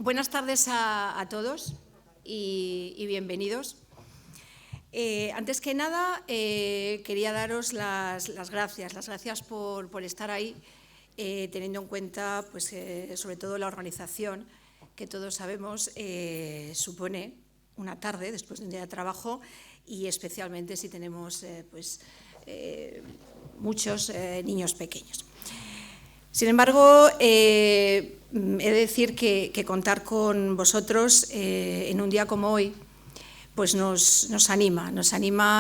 Buenas tardes a todos y bienvenidos. Antes que nada, quería daros las gracias por estar ahí, teniendo en cuenta, pues, sobre todo la organización, que todos sabemos supone una tarde después de un día de trabajo, y especialmente si tenemos muchos niños pequeños. Sin embargo, he de decir que contar con vosotros en un día como hoy pues nos anima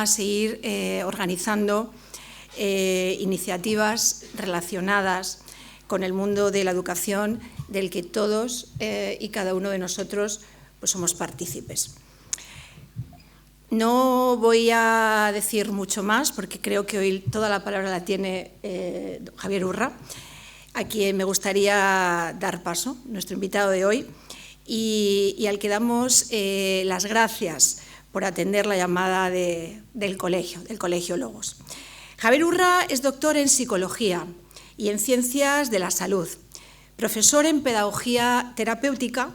a seguir organizando iniciativas relacionadas con el mundo de la educación, del que todos y cada uno de nosotros pues somos partícipes. No voy a decir mucho más, porque creo que hoy toda la palabra la tiene Javier Urra, a quien me gustaría dar paso, nuestro invitado de hoy, y al que damos las gracias por atender la llamada del Colegio Logos. Javier Urra es doctor en Psicología y en Ciencias de la Salud, profesor en Pedagogía Terapéutica,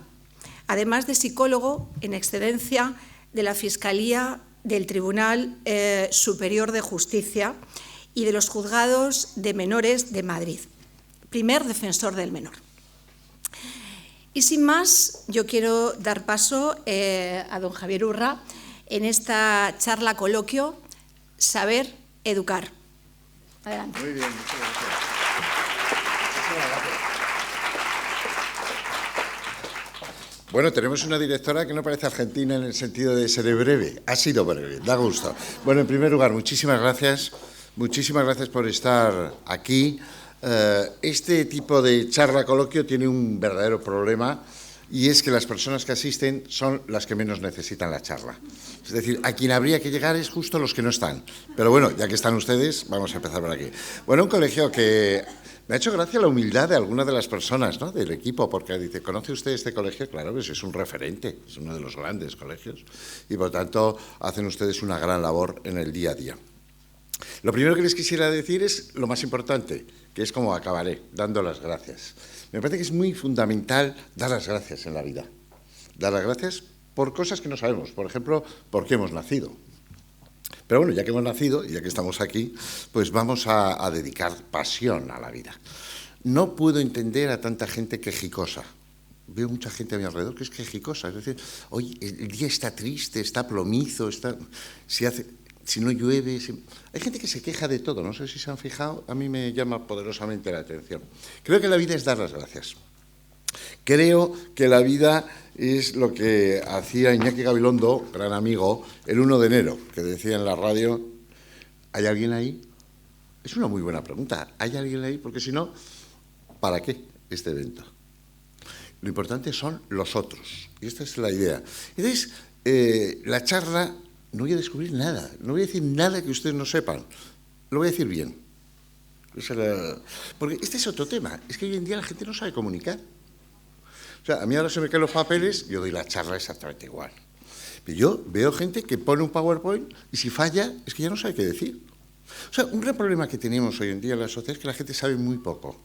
además de psicólogo en excedencia de la Fiscalía del Tribunal Superior de Justicia y de los Juzgados de Menores de Madrid. Primer defensor del menor. Y sin más, yo quiero dar paso a don Javier Urra en esta charla coloquio Saber Educar. Adelante. Muy bien, muchas gracias. Bueno, tenemos una directora que no parece argentina en el sentido de ser breve. Ha sido breve, da gusto. Bueno, en primer lugar, muchísimas gracias por estar aquí. Este tipo de charla coloquio tiene un verdadero problema, y es que las personas que asisten son las que menos necesitan la charla. Es decir, a quien habría que llegar es justo los que no están. Pero bueno, ya que están ustedes, vamos a empezar por aquí. Bueno, un colegio que me ha hecho gracia la humildad de algunas de las personas, ¿no?, del equipo, porque dice, ¿conoce usted este colegio? Claro, pues es un referente, es uno de los grandes colegios, y por tanto hacen ustedes una gran labor en el día a día. Lo primero que les quisiera decir es lo más importante, que es como acabaré, dando las gracias. Me parece que es muy fundamental dar las gracias en la vida. Dar las gracias por cosas que no sabemos, por ejemplo, por qué hemos nacido. Pero bueno, ya que hemos nacido y ya que estamos aquí, pues vamos a dedicar pasión a la vida. No puedo entender a tanta gente quejicosa. Veo mucha gente a mi alrededor que es quejicosa. Es decir, hoy el día está triste, está plomizo, si no llueve. Hay gente que se queja de todo, no sé si se han fijado, a mí me llama poderosamente la atención. Creo que la vida es dar las gracias. Creo que la vida es lo que hacía Iñaki Gabilondo, gran amigo, el 1 de enero, que decía en la radio, ¿hay alguien ahí? Es una muy buena pregunta, ¿hay alguien ahí? Porque si no, ¿para qué este evento? Lo importante son los otros, y esta es la idea. Entonces, la charla, no voy a descubrir nada, no voy a decir nada que ustedes no sepan, lo voy a decir bien. Porque este es otro tema, es que hoy en día la gente no sabe comunicar. O sea, a mí ahora se me caen los papeles, yo doy la charla exactamente igual. Pero yo veo gente que pone un PowerPoint y si falla, es que ya no sabe qué decir. O sea, un gran problema que tenemos hoy en día en la sociedad es que la gente sabe muy poco.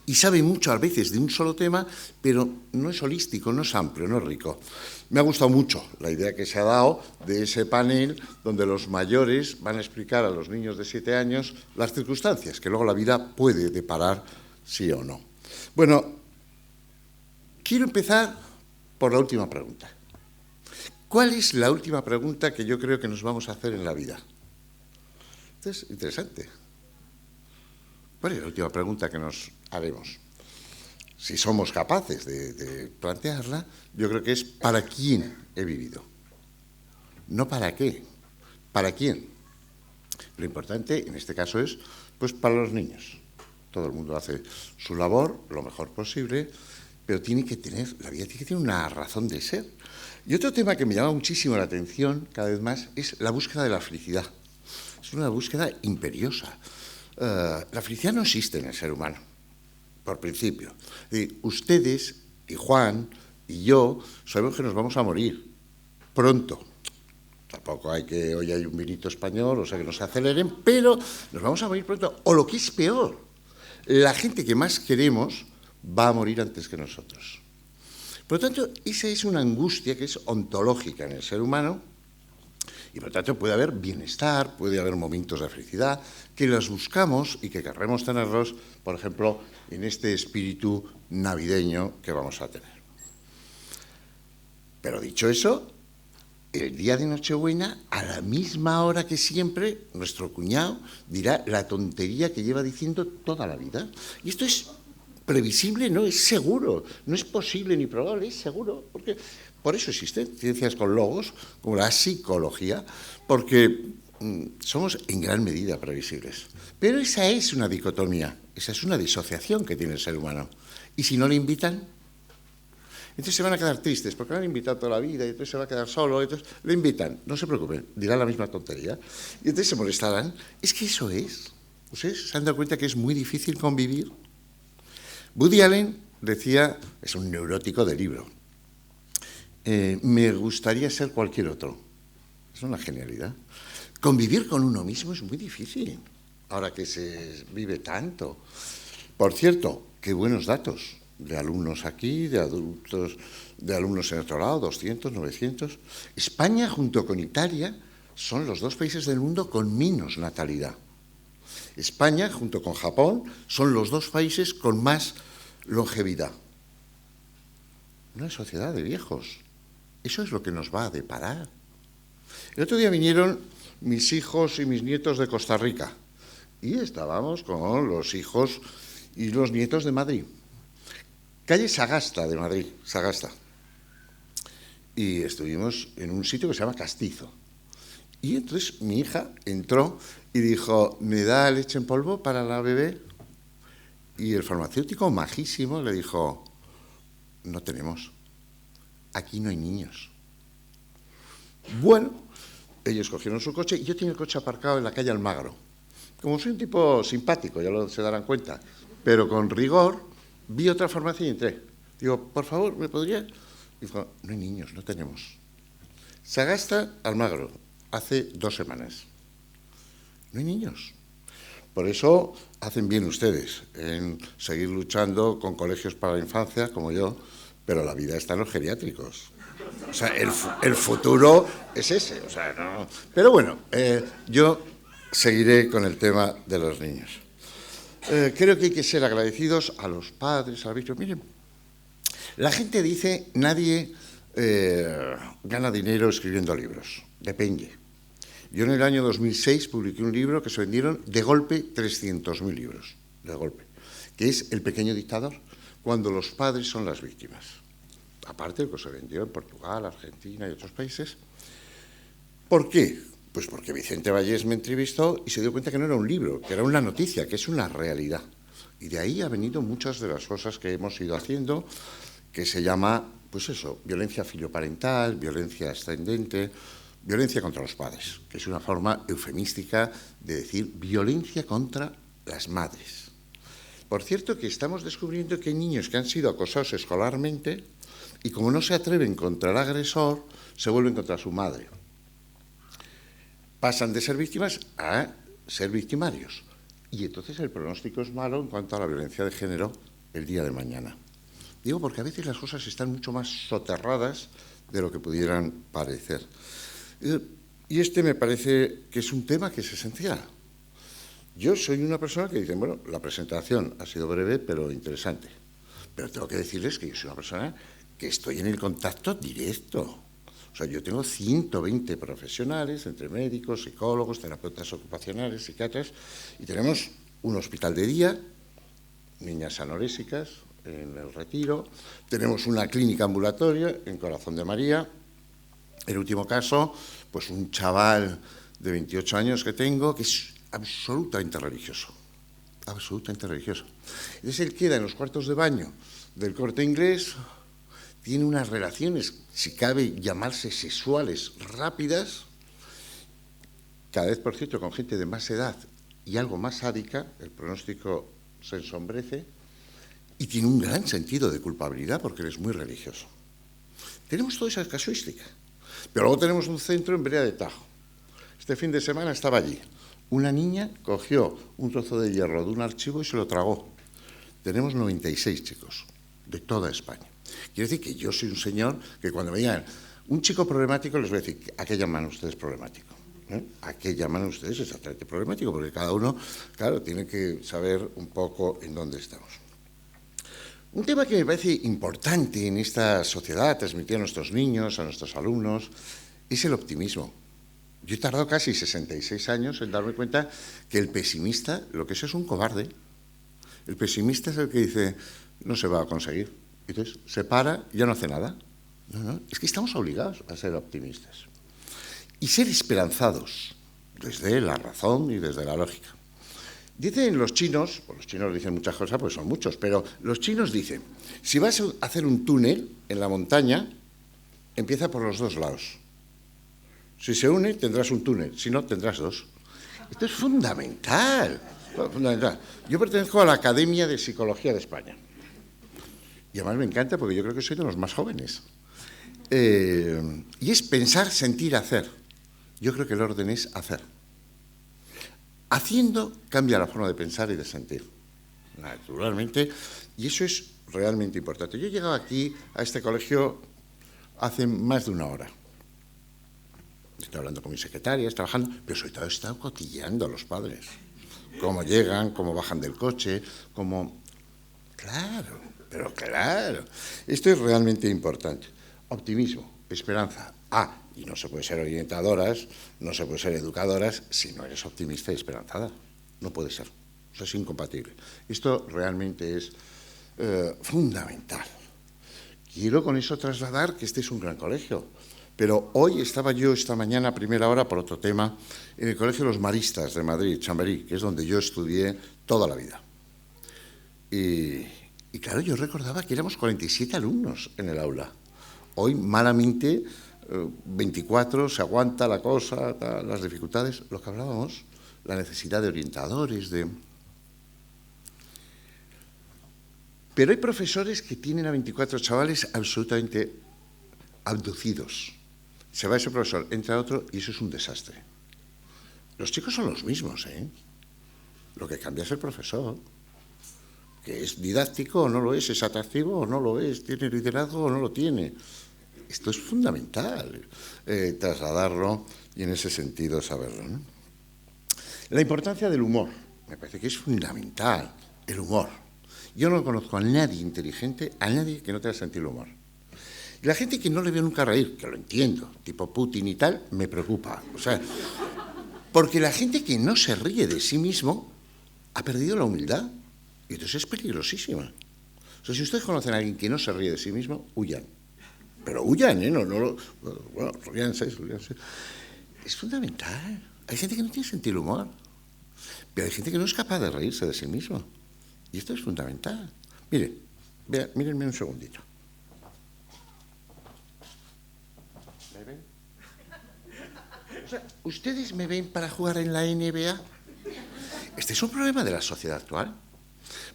Y sabe mucho a veces de un solo tema, pero no es holístico, no es amplio, no es rico. Me ha gustado mucho la idea que se ha dado de ese panel donde los mayores van a explicar a los niños de 7 años las circunstancias, que luego la vida puede deparar sí o no. Bueno, quiero empezar por la última pregunta. ¿Cuál es la última pregunta que yo creo que nos vamos a hacer en la vida? Esto es interesante. ¿Cuál es la última pregunta que nos haremos? Si somos capaces de plantearla, yo creo que es ¿para quién he vivido? No para qué, ¿para quién? Lo importante en este caso es, pues, para los niños. Todo el mundo hace su labor lo mejor posible, pero la vida tiene que tener una razón de ser. Y otro tema que me llama muchísimo la atención cada vez más es la búsqueda de la felicidad. Es una búsqueda imperiosa. La felicidad no existe en el ser humano, por principio. Ustedes y Juan y yo sabemos que nos vamos a morir pronto. Tampoco hay que, hoy hay un vinito español, o sea que no se aceleren, pero nos vamos a morir pronto. O lo que es peor, la gente que más queremos va a morir antes que nosotros. Por lo tanto, esa es una angustia que es ontológica en el ser humano y, por lo tanto, puede haber bienestar, puede haber momentos de felicidad, que los buscamos y que querremos tenerlos, por ejemplo, en este espíritu navideño que vamos a tener. Pero dicho eso, el día de Nochebuena, a la misma hora que siempre, nuestro cuñado dirá la tontería que lleva diciendo toda la vida. Y esto es previsible, no es seguro, no es posible ni probable, es seguro, porque por eso existen ciencias con logos, como la psicología, porque somos en gran medida previsibles. Pero esa es una dicotomía, esa es una disociación que tiene el ser humano. Y si no le invitan, entonces se van a quedar tristes, porque lo han invitado toda la vida y entonces se va a quedar solo, entonces le invitan, no se preocupen, dirá la misma tontería, y entonces se molestarán. Es que eso es. ¿Ustedes se han dado cuenta que es muy difícil convivir? Woody Allen decía, es un neurótico de libro, me gustaría ser cualquier otro. Es una genialidad. Convivir con uno mismo es muy difícil, ahora que se vive tanto. Por cierto, qué buenos datos de alumnos aquí, de alumnos en otro lado, 200, 900. España, junto con Italia, son los dos países del mundo con menos natalidad. España, junto con Japón, son los dos países con más longevidad. Una sociedad de viejos. Eso es lo que nos va a deparar. El otro día vinieron mis hijos y mis nietos de Costa Rica y estábamos con los hijos y los nietos de Madrid. Calle Sagasta de Madrid, Sagasta. Y estuvimos en un sitio que se llama Castizo. Y entonces mi hija entró y dijo, ¿me da leche en polvo para la bebé? Y el farmacéutico, majísimo, le dijo, no tenemos, aquí no hay niños. Bueno, ellos cogieron su coche y yo tenía el coche aparcado en la calle Almagro. Como soy un tipo simpático, ya se darán cuenta, pero con rigor, vi otra farmacia y entré. Digo, por favor, ¿me podría? Y dijo, no hay niños, no tenemos. Sagasta, Almagro, hace 2 semanas. No hay niños. Por eso hacen bien ustedes en seguir luchando con colegios para la infancia, como yo, pero la vida está en los geriátricos. O sea, el futuro es ese. O sea, no. Pero bueno, yo seguiré con el tema de los niños. Creo que hay que ser agradecidos a los padres, a los hijos. Miren, la gente dice, nadie gana dinero escribiendo libros. Depende. Yo en el año 2006 publiqué un libro que se vendieron de golpe 300.000 libros, de golpe, que es El pequeño dictador, cuando los padres son las víctimas. Aparte de que se vendió en Portugal, Argentina y otros países. ¿Por qué? Pues porque Vicente Vallés me entrevistó y se dio cuenta que no era un libro, que era una noticia, que es una realidad. Y de ahí ha venido muchas de las cosas que hemos ido haciendo, que se llama, pues eso, violencia filioparental, violencia ascendente, violencia contra los padres, que es una forma eufemística de decir violencia contra las madres. Por cierto, que estamos descubriendo que hay niños que han sido acosados escolarmente y como no se atreven contra el agresor, se vuelven contra su madre. Pasan de ser víctimas a ser victimarios. Y entonces el pronóstico es malo en cuanto a la violencia de género el día de mañana. Digo porque a veces las cosas están mucho más soterradas de lo que pudieran parecer. Y este me parece que es un tema que es esencial. Yo soy una persona que dice, bueno, la presentación ha sido breve pero interesante. Pero tengo que decirles que yo soy una persona que estoy en el contacto directo. O sea, yo tengo 120 profesionales, entre médicos, psicólogos, terapeutas ocupacionales, psiquiatras, y tenemos un hospital de día, niñas anorésicas en el Retiro, tenemos una clínica ambulatoria en Corazón de María. El último caso, pues un chaval de 28 años que tengo, que es absolutamente religioso. Absolutamente religioso. Entonces él queda en los cuartos de baño del Corte Inglés, tiene unas relaciones, si cabe llamarse sexuales, rápidas, cada vez, por cierto, con gente de más edad y algo más sádica, el pronóstico se ensombrece, y tiene un gran sentido de culpabilidad porque él es muy religioso. Tenemos toda esa casuística. Pero luego tenemos un centro en Vereda de Tajo. Este fin de semana estaba allí. Una niña cogió un trozo de hierro de un archivo y se lo tragó. Tenemos 96 chicos de toda España. Quiere decir que yo soy un señor que cuando me digan un chico problemático, les voy a decir, ¿a qué llaman ustedes problemático? ¿A qué llaman ustedes exactamente problemático? Porque cada uno, claro, tiene que saber un poco en dónde estamos. Un tema que me parece importante en esta sociedad, transmitir a nuestros niños, a nuestros alumnos, es el optimismo. Yo he tardado casi 66 años en darme cuenta que el pesimista, lo que es un cobarde. El pesimista es el que dice, no se va a conseguir. Entonces, se para y ya no hace nada. No, es que estamos obligados a ser optimistas. Y ser esperanzados, desde la razón y desde la lógica. Dicen los chinos, pues los chinos dicen muchas cosas, pues son muchos, pero los chinos dicen, si vas a hacer un túnel en la montaña, empieza por los dos lados. Si se une, tendrás un túnel, si no, tendrás dos. Esto es fundamental, fundamental. Yo pertenezco a la Academia de Psicología de España. Y además me encanta porque yo creo que soy de los más jóvenes. Y es pensar, sentir, hacer. Yo creo que el orden es hacer. Haciendo cambia la forma de pensar y de sentir, naturalmente, y eso es realmente importante. Yo he llegado aquí, a este colegio, hace más de una hora. Estoy hablando con mis secretarias, trabajando, pero sobre todo he estado cotilleando a los padres. Cómo llegan, cómo bajan del coche, cómo... Claro, pero claro. Esto es realmente importante. Optimismo, esperanza. Y no se puede ser orientadoras, no se puede ser educadoras si no eres optimista y esperanzada. No puede ser. Eso es incompatible. Esto realmente es fundamental. Quiero con eso trasladar que este es un gran colegio. Pero hoy estaba yo, esta mañana, a primera hora, por otro tema, en el Colegio de los Maristas de Madrid, Chamberí, que es donde yo estudié toda la vida. Y claro, yo recordaba que éramos 47 alumnos en el aula. Hoy, malamente, 24, se aguanta la cosa, las dificultades, lo que hablábamos, la necesidad de orientadores, Pero hay profesores que tienen a 24 chavales absolutamente abducidos. Se va ese profesor, entra otro y eso es un desastre. Los chicos son los mismos, ¿eh? Lo que cambia es el profesor, que es didáctico o no lo es atractivo o no lo es, tiene liderazgo o no lo tiene. Esto es fundamental, trasladarlo y en ese sentido saberlo, ¿no? La importancia del humor, me parece que es fundamental, el humor. Yo no conozco a nadie inteligente, a nadie que no tenga sentido del humor. Y la gente que no le veo nunca reír, que lo entiendo, tipo Putin y tal, me preocupa. O sea, porque la gente que no se ríe de sí mismo ha perdido la humildad. Y entonces es peligrosísima. O sea, si ustedes conocen a alguien que no se ríe de sí mismo, huyan. Pero huyan, ¿eh? Bueno, ríanse. Es fundamental. Hay gente que no tiene sentido del humor. Pero hay gente que no es capaz de reírse de sí mismo. Y esto es fundamental. Mírenme un segundito. ¿Me ven? O sea, ¿ustedes me ven para jugar en la NBA? Este es un problema de la sociedad actual.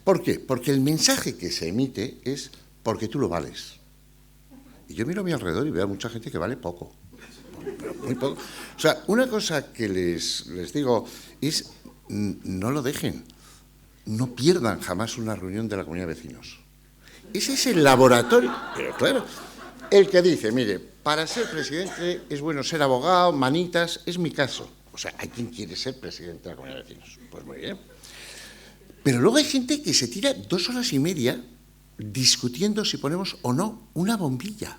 ¿Por qué? Porque el mensaje que se emite es porque tú lo vales. Y yo miro a mi alrededor y veo a mucha gente que vale poco. Pero muy poco. O sea, una cosa que les digo es, no lo dejen. No pierdan jamás una reunión de la comunidad de vecinos. Ese es el laboratorio. Pero claro, el que dice, mire, para ser presidente es bueno ser abogado, manitas, es mi caso. O sea, hay quien quiere ser presidente de la comunidad de vecinos. Pues muy bien. Pero luego hay gente que se tira 2 horas y media discutiendo si ponemos o no una bombilla.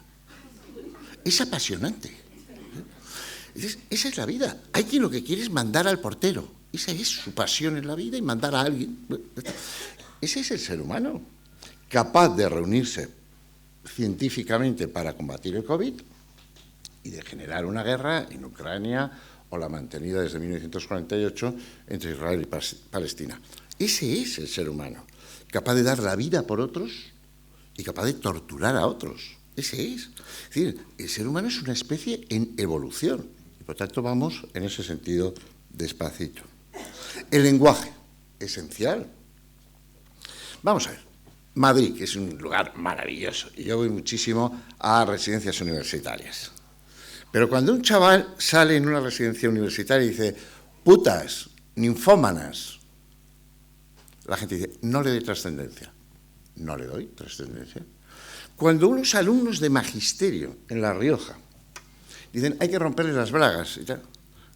Es apasionante. Esa es la vida. Hay quien lo que quiere es mandar al portero. Esa es su pasión en la vida y mandar a alguien. Ese es el ser humano, capaz de reunirse científicamente para combatir el COVID y de generar una guerra en Ucrania o la mantenida desde 1948 entre Israel y Palestina. Ese es el ser humano, capaz de dar la vida por otros y capaz de torturar a otros. Ese es. Es decir, el ser humano es una especie en evolución y por tanto vamos en ese sentido despacito. El lenguaje, esencial. Vamos a ver, Madrid, que es un lugar maravilloso, y yo voy muchísimo a residencias universitarias. Pero cuando un chaval sale en una residencia universitaria y dice, putas, ninfómanas, la gente dice, no le doy trascendencia. No le doy trascendencia. Cuando unos alumnos de magisterio en La Rioja dicen hay que romperle las bragas y tal,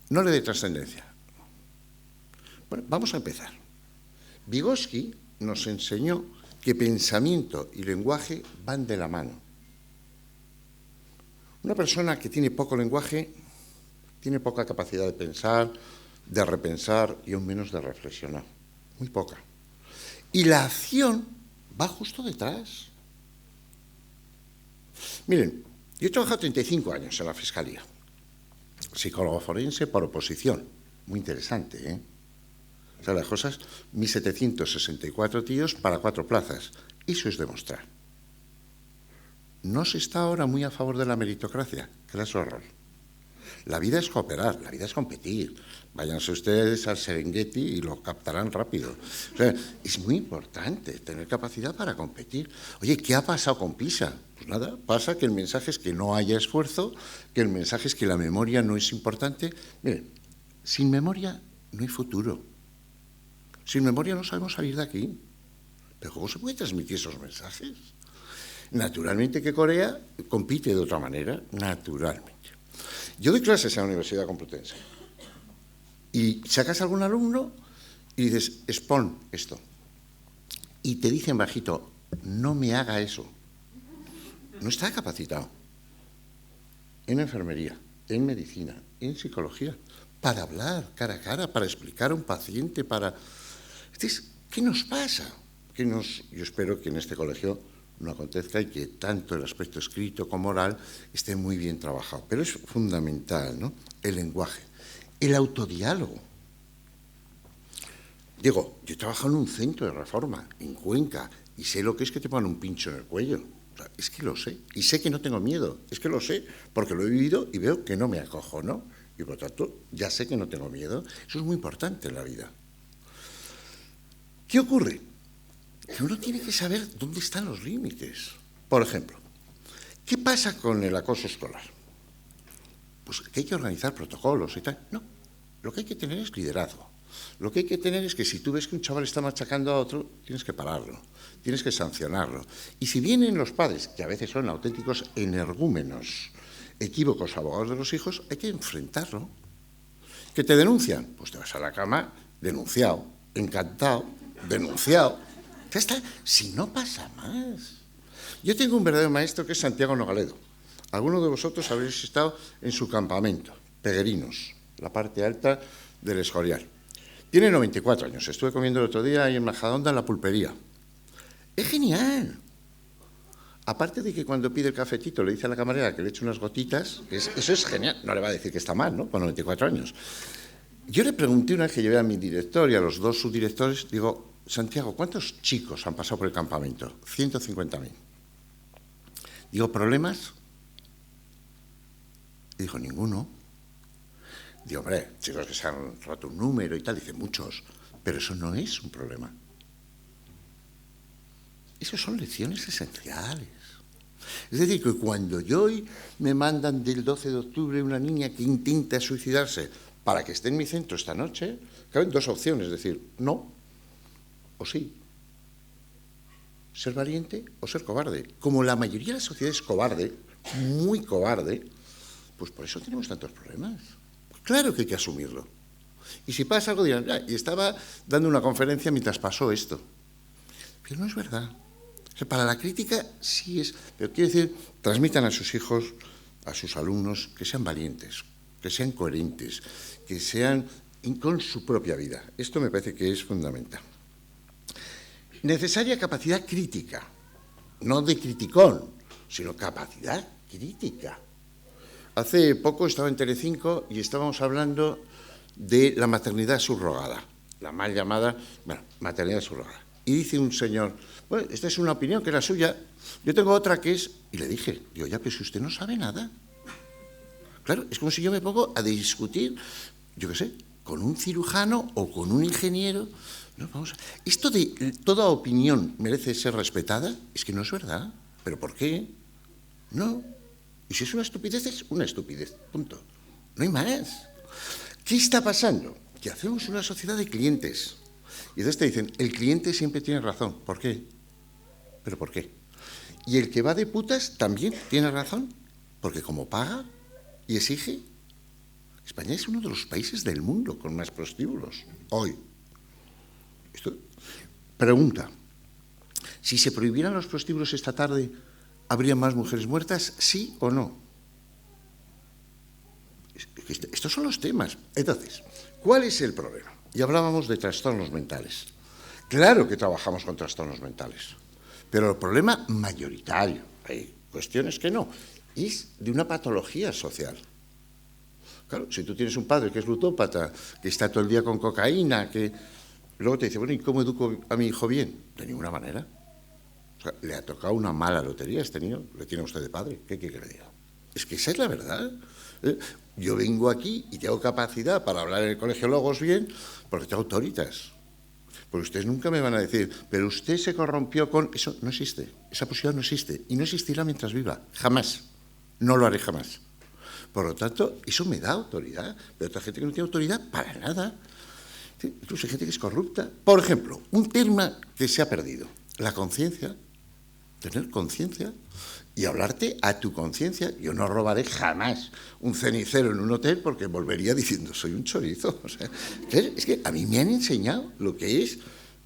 no le dé trascendencia. Bueno, vamos a empezar. Vygotsky nos enseñó que pensamiento y lenguaje van de la mano. Una persona que tiene poco lenguaje tiene poca capacidad de pensar, de repensar y aún menos de reflexionar. Muy poca. Y la acción va justo detrás. Miren, yo he trabajado 35 años en la Fiscalía. Psicólogo forense por oposición. Muy interesante, ¿eh? O sea, las cosas, 1.764 tíos para 4 plazas. Eso es demostrar. No se está ahora muy a favor de la meritocracia, que es horror. La vida es cooperar, la vida es competir. Váyanse ustedes al Serengeti y lo captarán rápido. O sea, es muy importante tener capacidad para competir. Oye, ¿qué ha pasado con PISA? Pues nada, pasa que el mensaje es que no haya esfuerzo, que el mensaje es que la memoria no es importante. Miren, sin memoria no hay futuro. Sin memoria no sabemos salir de aquí. ¿Pero cómo se puede transmitir esos mensajes? Naturalmente que Corea compite de otra manera, naturalmente. Yo doy clases en la Universidad Complutense y sacas a algún alumno y dices, expon esto. Y te dicen bajito, no me haga eso. No está capacitado en enfermería, en medicina, en psicología, para hablar cara a cara, para explicar a un paciente, para... Entonces, ¿qué nos pasa? Yo espero que en este colegio no acontezca y que tanto el aspecto escrito como oral esté muy bien trabajado. Pero es fundamental, ¿no? El lenguaje, el autodiálogo. Digo, yo he trabajado en un centro de reforma, en Cuenca, y sé lo que es que te pongan un pincho en el cuello. O sea, es que lo sé. Y sé que no tengo miedo. Es que lo sé, porque lo he vivido y veo que no me acojo, ¿no? Y por lo tanto, ya sé que no tengo miedo. Eso es muy importante en la vida. ¿Qué ocurre? Que uno tiene que saber dónde están los límites. Por ejemplo, ¿qué pasa con el acoso escolar? Pues que hay que organizar protocolos y tal. No, lo que hay que tener es liderazgo. Lo que hay que tener es que si tú ves que un chaval está machacando a otro, tienes que pararlo, tienes que sancionarlo. Y si vienen los padres, que a veces son auténticos energúmenos, equívocos abogados de los hijos, hay que enfrentarlo. ¿Que te denuncian? Pues te vas a la cama, denunciado, encantado, denunciado. Ya está, si no pasa más. Yo tengo un verdadero maestro que es Santiago Nogaledo. Algunos de vosotros habréis estado en su campamento, Peregrinos, la parte alta del Escorial. Tiene 94 años, estuve comiendo el otro día ahí en Majadahonda en la pulpería. Es genial. Aparte de que cuando pide el cafetito le dice a la camarera que le eche unas gotitas, eso es genial. No le va a decir que está mal, ¿no? Con 94 años. Yo le pregunté una vez que llevé a mi director y a los 2 subdirectores, digo, Santiago, ¿cuántos chicos han pasado por el campamento? 150.000. Digo, ¿problemas? Y dijo, ninguno. Digo, hombre, chicos que se han roto un número y tal, dice, muchos, pero eso no es un problema. Esas son lecciones esenciales. Es decir, que cuando yo hoy me mandan del 12 de octubre una niña que intenta suicidarse para que esté en mi centro esta noche, caben 2 opciones, es decir, no o sí. Ser valiente o ser cobarde. Como la mayoría de la sociedad es cobarde, muy cobarde, pues por eso tenemos tantos problemas. Claro que hay que asumirlo. Y si pasa algo, dirán, y estaba dando una conferencia mientras pasó esto. Pero no es verdad. O sea, para la crítica sí es, pero quiero decir, transmitan a sus hijos, a sus alumnos, que sean valientes, que sean coherentes, que sean con su propia vida. Esto me parece que es fundamental. Necesaria capacidad crítica, no de criticón, sino capacidad crítica. Hace poco estaba en Telecinco y estábamos hablando de la maternidad subrogada, la mal llamada, maternidad subrogada. Y dice un señor, bueno, esta es una opinión que es la suya, yo tengo otra que es, y le dije, digo, ya, pero si usted no sabe nada. Claro, es como si yo me pongo a discutir, yo qué sé, con un cirujano o con un ingeniero. No, vamos a... Esto de toda opinión merece ser respetada, es que no es verdad. ¿Pero por qué? No. Y si es una estupidez, punto. No hay más. ¿Qué está pasando? Que hacemos una sociedad de clientes. Y entonces te dicen, el cliente siempre tiene razón. ¿Por qué? ¿Pero por qué? Y el que va de putas también tiene razón, porque como paga y exige, España es uno de los países del mundo con más prostíbulos hoy. Pregunta, si se prohibieran los prostíbulos esta tarde, ¿habría más mujeres muertas? ¿Sí o no? Estos son los temas. Entonces, ¿cuál es el problema? Y hablábamos de trastornos mentales. Claro que trabajamos con trastornos mentales, pero el problema mayoritario, hay cuestiones que no, es de una patología social. Claro, si tú tienes un padre que es lutópata, que está todo el día con cocaína, que luego te dice, bueno, ¿y cómo educo a mi hijo bien? De ninguna manera. O sea, le ha tocado una mala lotería este niño, le tiene a usted de padre, ¿qué quiere que le diga? Es que esa es la verdad. Yo vengo aquí y tengo capacidad para hablar en el colegio Logos bien, porque tengo autoritas. Porque ustedes nunca me van a decir, pero usted se corrompió con... Eso no existe, esa posibilidad no existe, y no existirá mientras viva, jamás. No lo haré jamás. Por lo tanto, eso me da autoridad, pero otra gente que no tiene autoridad para nada. ¿Sí? Incluso hay gente que es corrupta. Por ejemplo, un tema que se ha perdido, la conciencia, tener conciencia y hablarte a tu conciencia. Yo no robaré jamás un cenicero en un hotel porque volvería diciendo, soy un chorizo. O sea, es que a mí me han enseñado lo que es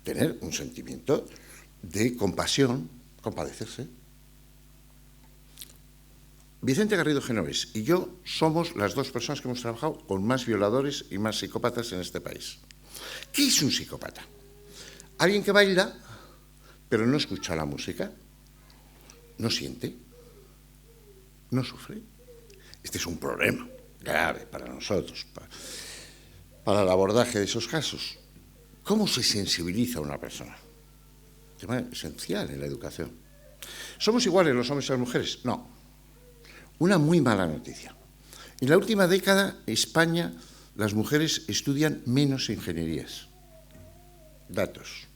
tener un sentimiento de compasión, compadecerse. Vicente Garrido Genovés y yo somos las dos personas que hemos trabajado con más violadores y más psicópatas en este país. ¿Qué es un psicópata? Alguien que baila, pero no escucha la música, no siente, no sufre. Este es un problema grave para nosotros, para el abordaje de esos casos. ¿Cómo se sensibiliza a una persona? Tema esencial en la educación. ¿Somos iguales los hombres y las mujeres? No. Una muy mala noticia. En la última década, España, las mujeres estudian menos ingenierías. Datos.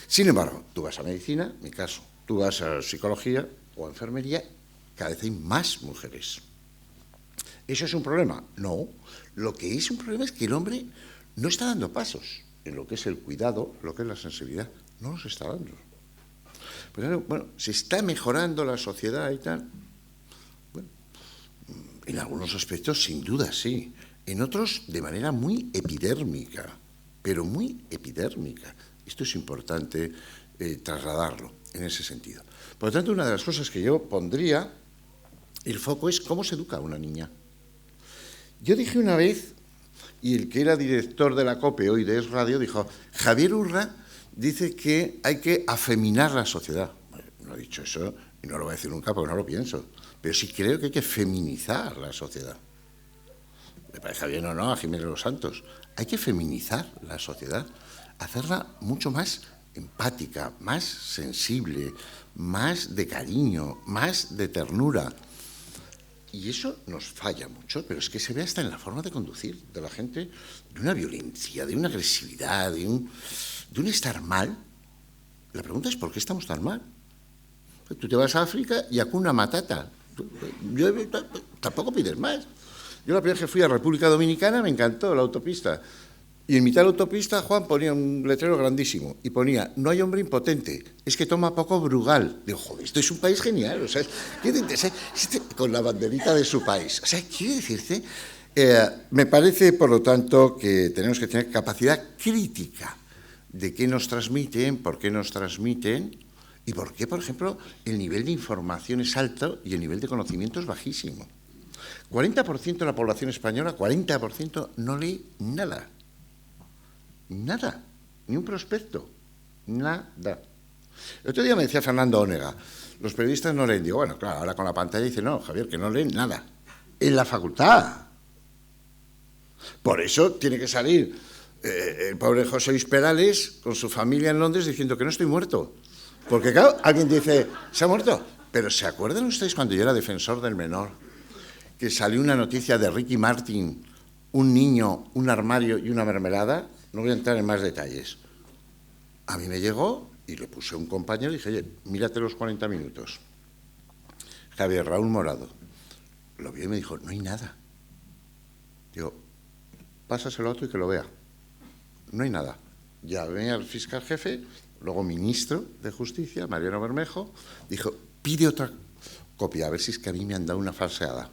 Sin embargo, tú vas a medicina, en mi caso, tú vas a psicología o a enfermería, cada vez hay más mujeres. ¿Eso es un problema? No. Lo que es un problema es que el hombre no está dando pasos en lo que es el cuidado, lo que es la sensibilidad. No los está dando. Pero bueno, se está mejorando la sociedad y tal. Bueno, en algunos aspectos, sin duda, sí. En otros, de manera muy epidérmica, pero muy epidérmica. Esto es importante trasladarlo en ese sentido. Por lo tanto, una de las cosas que yo pondría, el foco es cómo se educa a una niña. Yo dije una vez, y el que era director de la COPE, hoy de Es Radio, dijo, Javier Urra dice que hay que afeminar la sociedad. Bueno, no he dicho eso y no lo voy a decir nunca porque no lo pienso, pero sí creo que hay que feminizar la sociedad. Me parece bien o no a Jiménez Los Santos. Hay que feminizar la sociedad, hacerla mucho más empática, más sensible, más de cariño, más de ternura. Y eso nos falla mucho, pero es que se ve hasta en la forma de conducir de la gente, de una violencia, de una agresividad, de un estar mal. La pregunta es, ¿por qué estamos tan mal? Tú te vas a África y Hakuna Matata. Yo tampoco pides más. Yo la primera vez que fui a República Dominicana me encantó la autopista. Y en mitad de la autopista, Juan ponía un letrero grandísimo y ponía, no hay hombre impotente, es que toma poco Brugal. Digo, joder, esto es un país genial, o sea, con la banderita de su país. O sea, quiero decirte, me parece, por lo tanto, que tenemos que tener capacidad crítica de qué nos transmiten, por qué nos transmiten y por qué, por ejemplo, el nivel de información es alto y el nivel de conocimiento es bajísimo. 40% de la población española, 40% no lee nada. Nada, ni un prospecto, nada. El otro día me decía Fernando Onega, los periodistas no leen. Digo, bueno, claro, ahora con la pantalla dice, no, Javier, que no leen nada. En la facultad. Por eso tiene que salir el pobre José Luis Perales con su familia en Londres diciendo que no estoy muerto. Porque claro, alguien dice, ¿se ha muerto? Pero ¿se acuerdan ustedes cuando yo era defensor del menor? Que salió una noticia de Ricky Martin, un niño, un armario y una mermelada. No voy a entrar en más detalles. A mí me llegó y le puse a un compañero y dije, oye, mírate los 40 minutos. Javier Raúl Morado. Lo vio y me dijo, no hay nada. Digo, pásaselo a otro y que lo vea. No hay nada. Llamé al fiscal jefe, luego ministro de Justicia, Mariano Bermejo, dijo, pide otra copia, a ver si es que a mí me han dado una falseada.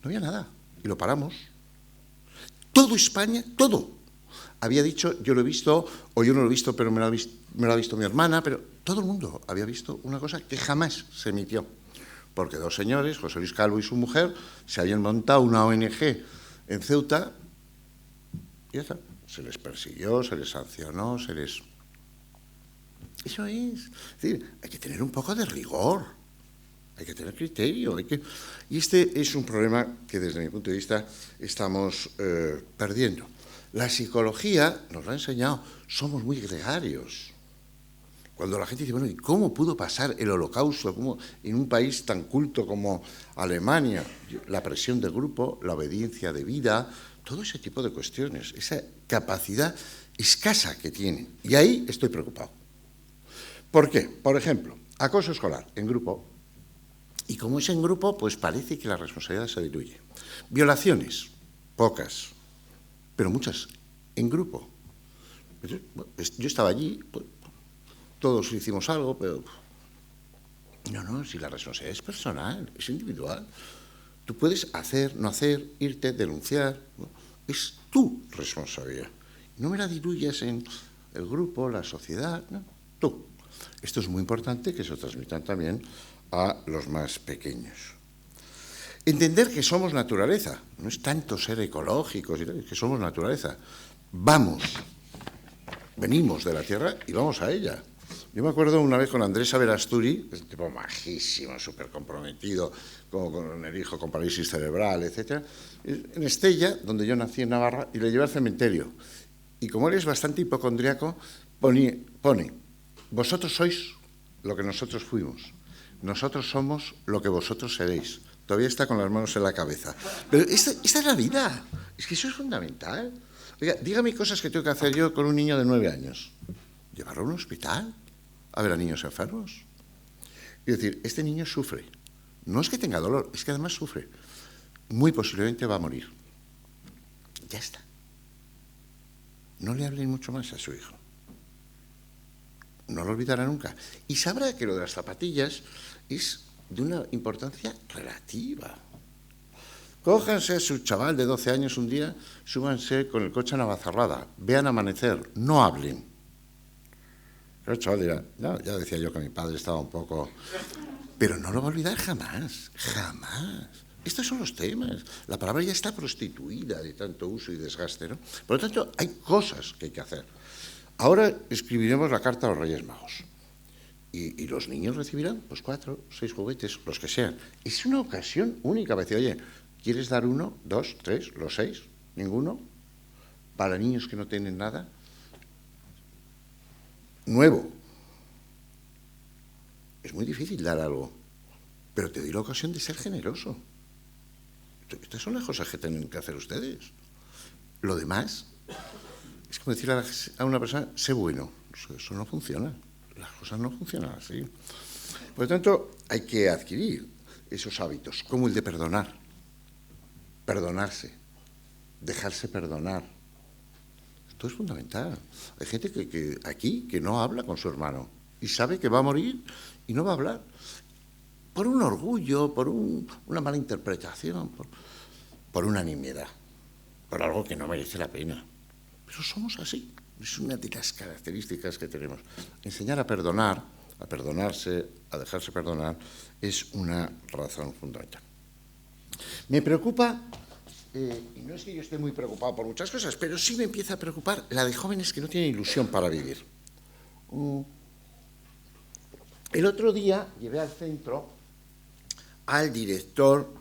No había nada, y lo paramos. Todo España, todo, había dicho, yo lo he visto, o yo no lo he visto, pero me lo ha visto mi hermana, pero todo el mundo había visto una cosa que jamás se emitió. Porque dos señores, José Luis Calvo y su mujer, se habían montado una ONG en Ceuta y ya está. Se les persiguió, se les sancionó, se les... Eso es decir, hay que tener un poco de rigor, hay que tener criterio. Y este es un problema que desde mi punto de vista estamos perdiendo. La psicología nos lo ha enseñado, somos muy gregarios. Cuando la gente dice, bueno, ¿y cómo pudo pasar el Holocausto? ¿Cómo en un país tan culto como Alemania? La presión del grupo, la obediencia debida, todo ese tipo de cuestiones, esa capacidad escasa que tienen. Y ahí estoy preocupado. ¿Por qué? Por ejemplo, acoso escolar en grupo. Y como es en grupo, pues parece que la responsabilidad se diluye. Violaciones, pocas, pero muchas en grupo. Yo estaba allí... pues, todos hicimos algo, pero... No, si la responsabilidad es personal, es individual. Tú puedes hacer, no hacer, irte, denunciar. ¿No? Es tu responsabilidad. No me la diluyas en el grupo, la sociedad, no, tú. Esto es muy importante que se lo transmitan también a los más pequeños. Entender que somos naturaleza. No es tanto ser ecológicos, es que somos naturaleza. Venimos de la Tierra y vamos a ella. Yo me acuerdo una vez con Andrés Averasturi, un tipo majísimo, súper comprometido, con el hijo con parálisis cerebral, etc., en Estella, donde yo nací en Navarra, y le llevé al cementerio. Y como él es bastante hipocondriaco, pone, vosotros sois lo que nosotros fuimos, nosotros somos lo que vosotros seréis. Todavía está con las manos en la cabeza. Pero esta es la vida, es que eso es fundamental. Oiga, dígame cosas que tengo que hacer yo con un niño de 9 años. Llevarlo a un hospital a ver a niños enfermos. Es decir, este niño sufre. No es que tenga dolor, es que además sufre. Muy posiblemente va a morir. Ya está. No le hablen mucho más a su hijo. No lo olvidará nunca. Y sabrá que lo de las zapatillas es de una importancia relativa. Cójanse a su chaval de 12 años un día, súbanse con el coche a Navacerrada, vean amanecer, no hablen. Pero el chaval dirá, no, ya decía yo que mi padre estaba un poco... Pero no lo va a olvidar jamás, jamás. Estos son los temas. La palabra ya está prostituida de tanto uso y desgaste, ¿no? Por lo tanto, hay cosas que hay que hacer. Ahora escribiremos la carta a los Reyes Magos. Y los niños recibirán, pues 4, 6 juguetes, los que sean. Es una ocasión única para decir, oye, ¿quieres dar 1, 2, 3, los 6? ¿Ninguno? Para niños que no tienen nada. Nuevo. Es muy difícil dar algo, pero te doy la ocasión de ser generoso. Estas son las cosas que tienen que hacer ustedes. Lo demás es como decirle a una persona, sé bueno. Eso no funciona. Las cosas no funcionan así. Por lo tanto, hay que adquirir esos hábitos, como el de perdonar. Perdonarse. Dejarse perdonar. Esto es fundamental. Hay gente que aquí que no habla con su hermano y sabe que va a morir y no va a hablar. Por un orgullo, por una mala interpretación, por una nimiedad, por algo que no merece la pena. Pero somos así. Es una de las características que tenemos. Enseñar a perdonar, a perdonarse, a dejarse perdonar, es una razón fundamental. Me preocupa, y no es que yo esté muy preocupado por muchas cosas, pero sí me empieza a preocupar la de jóvenes que no tienen ilusión para vivir. El otro día llevé al centro al director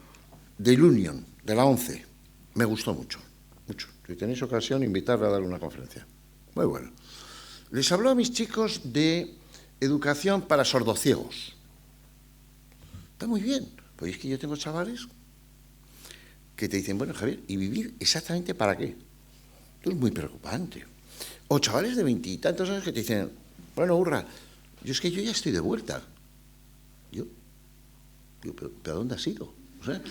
del Union, de la ONCE. Me gustó mucho, mucho. Si tenéis ocasión, invitarle a dar una conferencia. Muy bueno. Les habló a mis chicos de educación para sordociegos. Está muy bien. Pues es que yo tengo chavales que te dicen, bueno, Javier, ¿y vivir exactamente para qué? Esto es muy preocupante. O chavales de 20 y tantos años que te dicen, bueno, hurra, yo es que yo ya estoy de vuelta. ¿Pero a dónde has ido? O sea,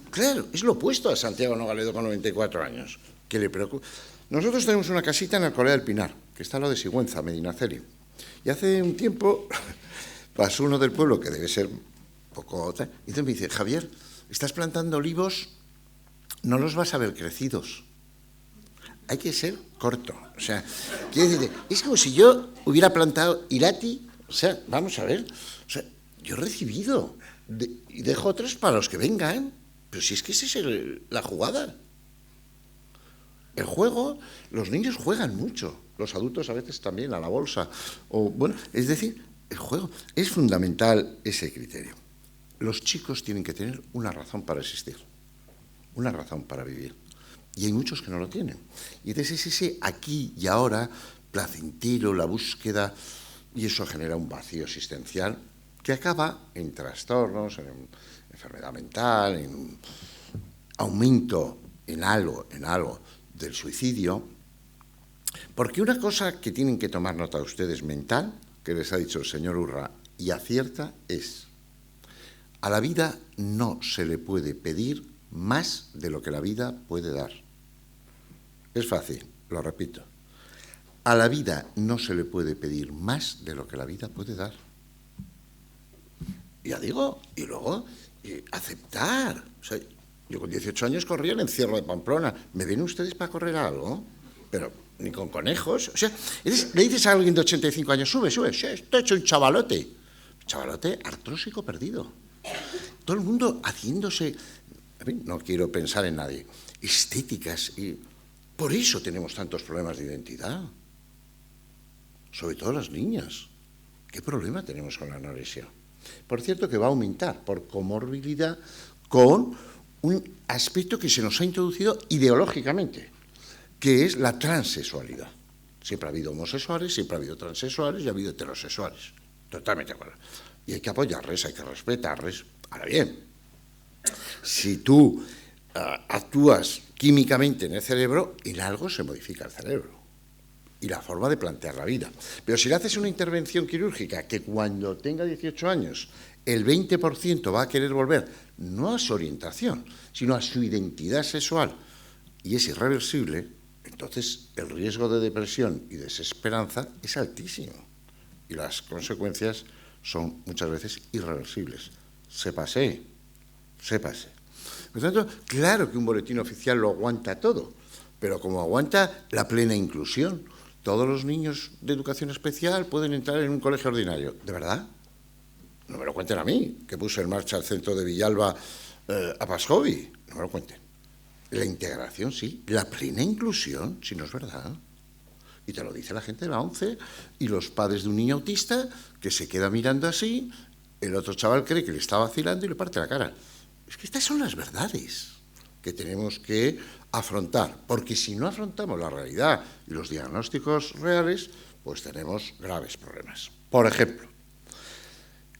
claro, es lo opuesto a Santiago Nogaledo con 94 años, que le preocupa. Nosotros tenemos una casita en Alcolea del Pinar, que está lo de Sigüenza, Medinaceli. Y hace un tiempo pasó uno del pueblo, que debe ser un poco... Y entonces me dice, Javier, estás plantando olivos, no los vas a ver crecidos. Hay que ser corto. O sea, quiero decirte, es como si yo hubiera plantado irati. O sea, vamos a ver. O sea, yo he recibido y dejo otros para los que vengan. Pero si es que esa es la jugada. El juego, los niños juegan mucho. Los adultos a veces también a la bolsa. O, bueno, es decir, el juego. Es fundamental ese criterio. Los chicos tienen que tener una razón para existir. Una razón para vivir. Y hay muchos que no lo tienen. Y entonces es ese aquí y ahora placentero, la búsqueda, y eso genera un vacío existencial que acaba en trastornos, en enfermedad mental, en un aumento en algo del suicidio. Porque una cosa que tienen que tomar nota ustedes mental, que les ha dicho el señor Urra, y acierta, es: a la vida no se le puede pedir más de lo que la vida puede dar. Es fácil, lo repito. A la vida no se le puede pedir más de lo que la vida puede dar. Ya digo, y luego aceptar. O sea, yo con 18 años corría el encierro de Pamplona. ¿Me ven ustedes para correr algo? Pero ni con conejos. O sea, le dices a alguien de 85 años, sube, estoy hecho un chavalote. Chavalote artrósico perdido. Todo el mundo haciéndose, no quiero pensar en nadie, estéticas, y por eso tenemos tantos problemas de identidad. Sobre todo las niñas. ¿Qué problema tenemos con la anorexia? Por cierto, que va a aumentar por comorbilidad con un aspecto que se nos ha introducido ideológicamente, que es la transexualidad. Siempre ha habido homosexuales, siempre ha habido transexuales y ha habido heterosexuales. Totalmente de acuerdo. Y hay que apoyarles, hay que respetarles. Ahora bien, si tú actúas químicamente en el cerebro, en algo se modifica el cerebro y la forma de plantear la vida. Pero si le haces una intervención quirúrgica que cuando tenga 18 años el 20% va a querer volver no a su orientación, sino a su identidad sexual, y es irreversible, entonces el riesgo de depresión y desesperanza es altísimo. Y las consecuencias son muchas veces irreversibles. Sépase. Por lo tanto, claro que un boletín oficial lo aguanta todo, pero como aguanta la plena inclusión, todos los niños de educación especial pueden entrar en un colegio ordinario. ¿De verdad? No me lo cuenten a mí, que puse en marcha el centro de Villalba a Pascovi. No me lo cuenten. La integración, sí. La plena inclusión, si no es verdad. Y te lo dice la gente de la ONCE y los padres de un niño autista que se queda mirando así, el otro chaval cree que le está vacilando y le parte la cara. Es que estas son las verdades que tenemos que afrontar, porque si no afrontamos la realidad y los diagnósticos reales, pues tenemos graves problemas. Por ejemplo,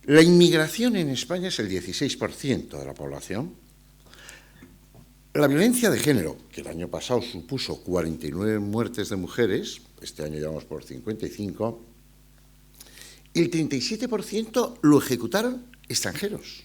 la inmigración en España es el 16% de la población. La violencia de género, que el año pasado supuso 49 muertes de mujeres, este año llevamos por 55, el 37% lo ejecutaron extranjeros.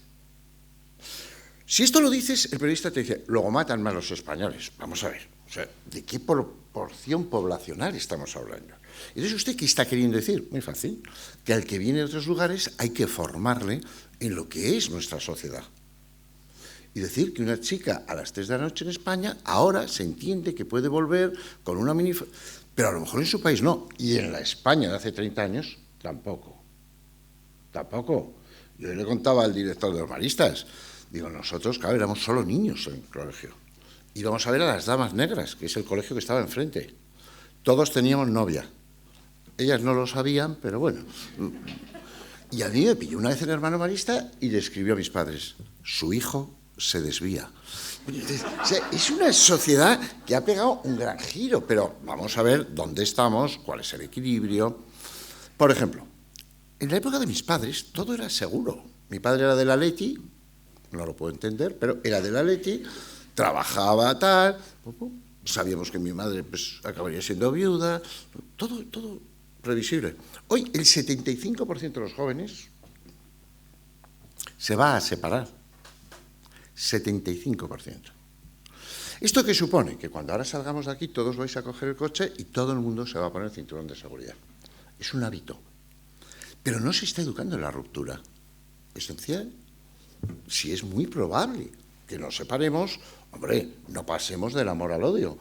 Si esto lo dices, el periodista te dice, luego matan más los españoles. Vamos a ver, o sea, ¿de qué proporción poblacional estamos hablando? Entonces, ¿usted qué está queriendo decir? Muy fácil, que al que viene de otros lugares hay que formarle en lo que es nuestra sociedad. Y decir que una chica a las 3 de la noche en España ahora se entiende que puede volver con una pero a lo mejor en su país no. Y en la España de hace 30 años, tampoco. Yo le contaba al director de los maristas, digo, nosotros, claro, éramos solo niños en el colegio. Íbamos a ver a las Damas Negras, que es el colegio que estaba enfrente. Todos teníamos novia. Ellas no lo sabían, pero bueno. Y a mí me pilló una vez el hermano marista y le escribió a mis padres, su hijo se desvía. O sea, es una sociedad que ha pegado un gran giro, pero vamos a ver dónde estamos, cuál es el equilibrio. Por ejemplo, en la época de mis padres todo era seguro. Mi padre era del Atleti, no lo puedo entender, pero era del Atleti, trabajaba tal, sabíamos que mi madre pues acabaría siendo viuda, todo previsible. Hoy el 75% de los jóvenes se va a separar. 75%. ¿Esto qué supone? Que cuando ahora salgamos de aquí todos vais a coger el coche y todo el mundo se va a poner el cinturón de seguridad. Es un hábito. Pero no se está educando en la ruptura esencial. Si es muy probable que nos separemos, hombre, no pasemos del amor al odio,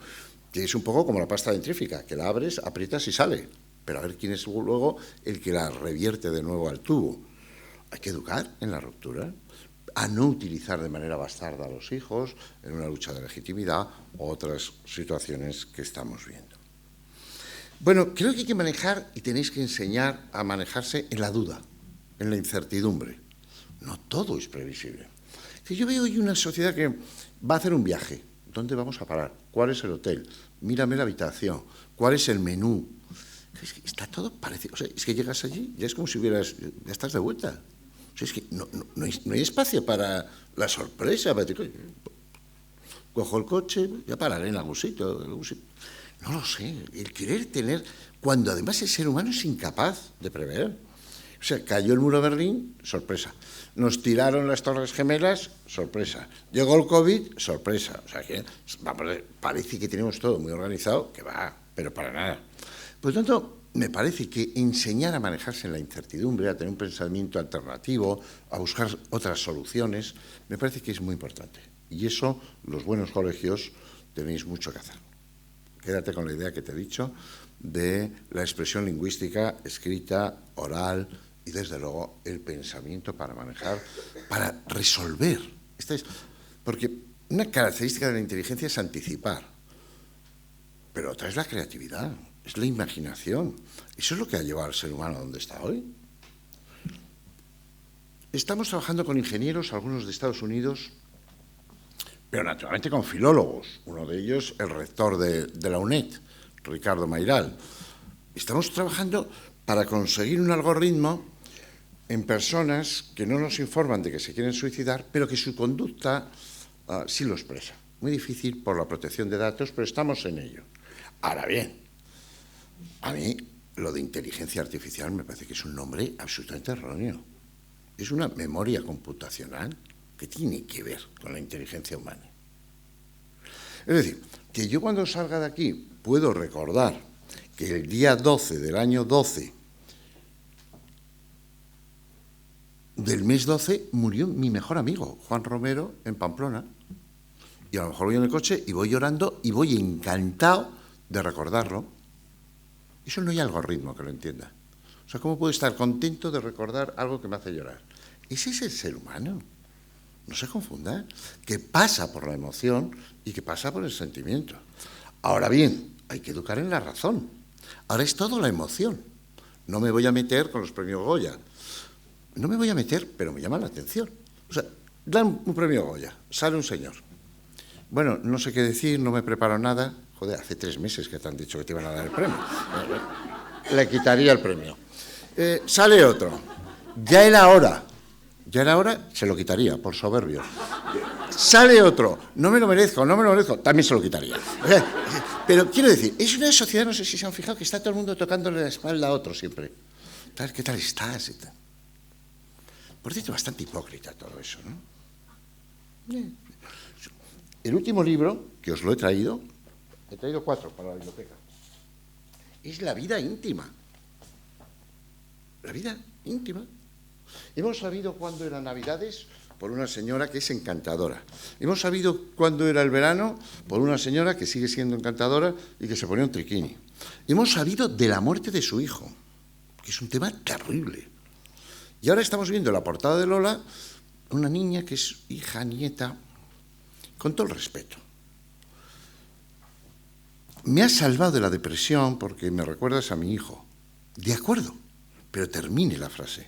que es un poco como la pasta dentrífica, que la abres, aprietas y sale. Pero a ver quién es luego el que la revierte de nuevo al tubo. Hay que educar en la ruptura, a no utilizar de manera bastarda a los hijos en una lucha de legitimidad o otras situaciones que estamos viendo. Bueno, creo que hay que manejar y tenéis que enseñar a manejarse en la duda, en la incertidumbre. No todo es previsible. Yo veo hoy una sociedad que va a hacer un viaje. ¿Dónde vamos a parar? ¿Cuál es el hotel? Mírame la habitación. ¿Cuál es el menú? Es que está todo parecido. O sea, es que llegas allí, ya es como si hubieras... Ya estás de vuelta. O sea, es que no hay espacio para la sorpresa. Para decir, cojo el coche, ya pararé en algún sitio. No lo sé. El querer tener... Cuando además el ser humano es incapaz de prever. O sea, cayó el muro de Berlín, sorpresa. Nos tiraron las Torres Gemelas, sorpresa. Llegó el COVID, sorpresa. O sea, que vamos, parece que tenemos todo muy organizado, que va, pero para nada. Por lo tanto, me parece que enseñar a manejarse en la incertidumbre, a tener un pensamiento alternativo, a buscar otras soluciones, me parece que es muy importante. Y eso, los buenos colegios, tenéis mucho que hacer. Quédate con la idea que te he dicho de la expresión lingüística, escrita, oral, y desde luego el pensamiento para manejar, para resolver. Porque una característica de la inteligencia es anticipar, pero otra es la creatividad, es la imaginación. Eso es lo que ha llevado al ser humano a donde está hoy. Estamos trabajando con ingenieros, algunos de Estados Unidos, pero naturalmente con filólogos. Uno de ellos, el rector de la UNED, Ricardo Mayral. Estamos trabajando para conseguir un algoritmo en personas que no nos informan de que se quieren suicidar, pero que su conducta sí lo expresa. Muy difícil por la protección de datos, pero estamos en ello. Ahora bien, a mí lo de inteligencia artificial me parece que es un nombre absolutamente erróneo. Es una memoria computacional que tiene que ver con la inteligencia humana. Es decir, que yo cuando salga de aquí puedo recordar que el día 12 del año 12 del mes 12 murió mi mejor amigo, Juan Romero, en Pamplona. Y a lo mejor voy en el coche y voy llorando y voy encantado de recordarlo. Eso no hay algoritmo que lo entienda. O sea, ¿cómo puedo estar contento de recordar algo que me hace llorar? Ese es el ser humano. No se confunda, que pasa por la emoción y que pasa por el sentimiento. Ahora bien, hay que educar en la razón. Ahora es todo la emoción. No me voy a meter con los premios Goya. No me voy a meter, pero me llama la atención. O sea, dan un premio Goya, sale un señor. Bueno, no sé qué decir, no me preparo nada. Joder, hace 3 meses que te han dicho que te iban a dar el premio. Le quitaría el premio. Sale otro. Ya era hora, se lo quitaría, por soberbio. Sale otro, no me lo merezco, también se lo quitaría. O sea, pero quiero decir, es una sociedad, no sé si se han fijado, que está todo el mundo tocándole la espalda a otro siempre. ¿Qué tal estás? Por cierto, bastante hipócrita todo eso, ¿no? El último libro, que os lo he traído 4 para la biblioteca, es La vida íntima. La vida íntima. Hemos sabido cuándo eran Navidades por una señora que es encantadora. Hemos sabido cuándo era el verano por una señora que sigue siendo encantadora y que se ponía un triquini. Hemos sabido de la muerte de su hijo, que es un tema terrible. Y ahora estamos viendo la portada de Lola, una niña que es hija, nieta, con todo el respeto. Me has salvado de la depresión porque me recuerdas a mi hijo. De acuerdo, pero termine la frase.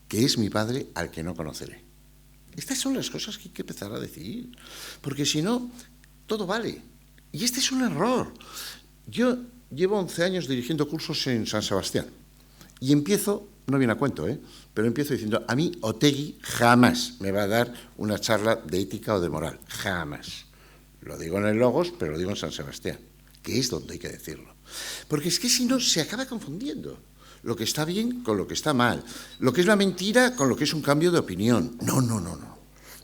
Que es mi padre al que no conoceré. Estas son las cosas que hay que empezar a decir, porque si no, todo vale. Y este es un error. Yo llevo 11 años dirigiendo cursos en San Sebastián. Y empiezo, no viene a cuento, pero empiezo diciendo, a mí Otegi jamás me va a dar una charla de ética o de moral, jamás. Lo digo en el Logos, pero lo digo en San Sebastián, que es donde hay que decirlo. Porque es que si no, se acaba confundiendo lo que está bien con lo que está mal, lo que es la mentira con lo que es un cambio de opinión. No.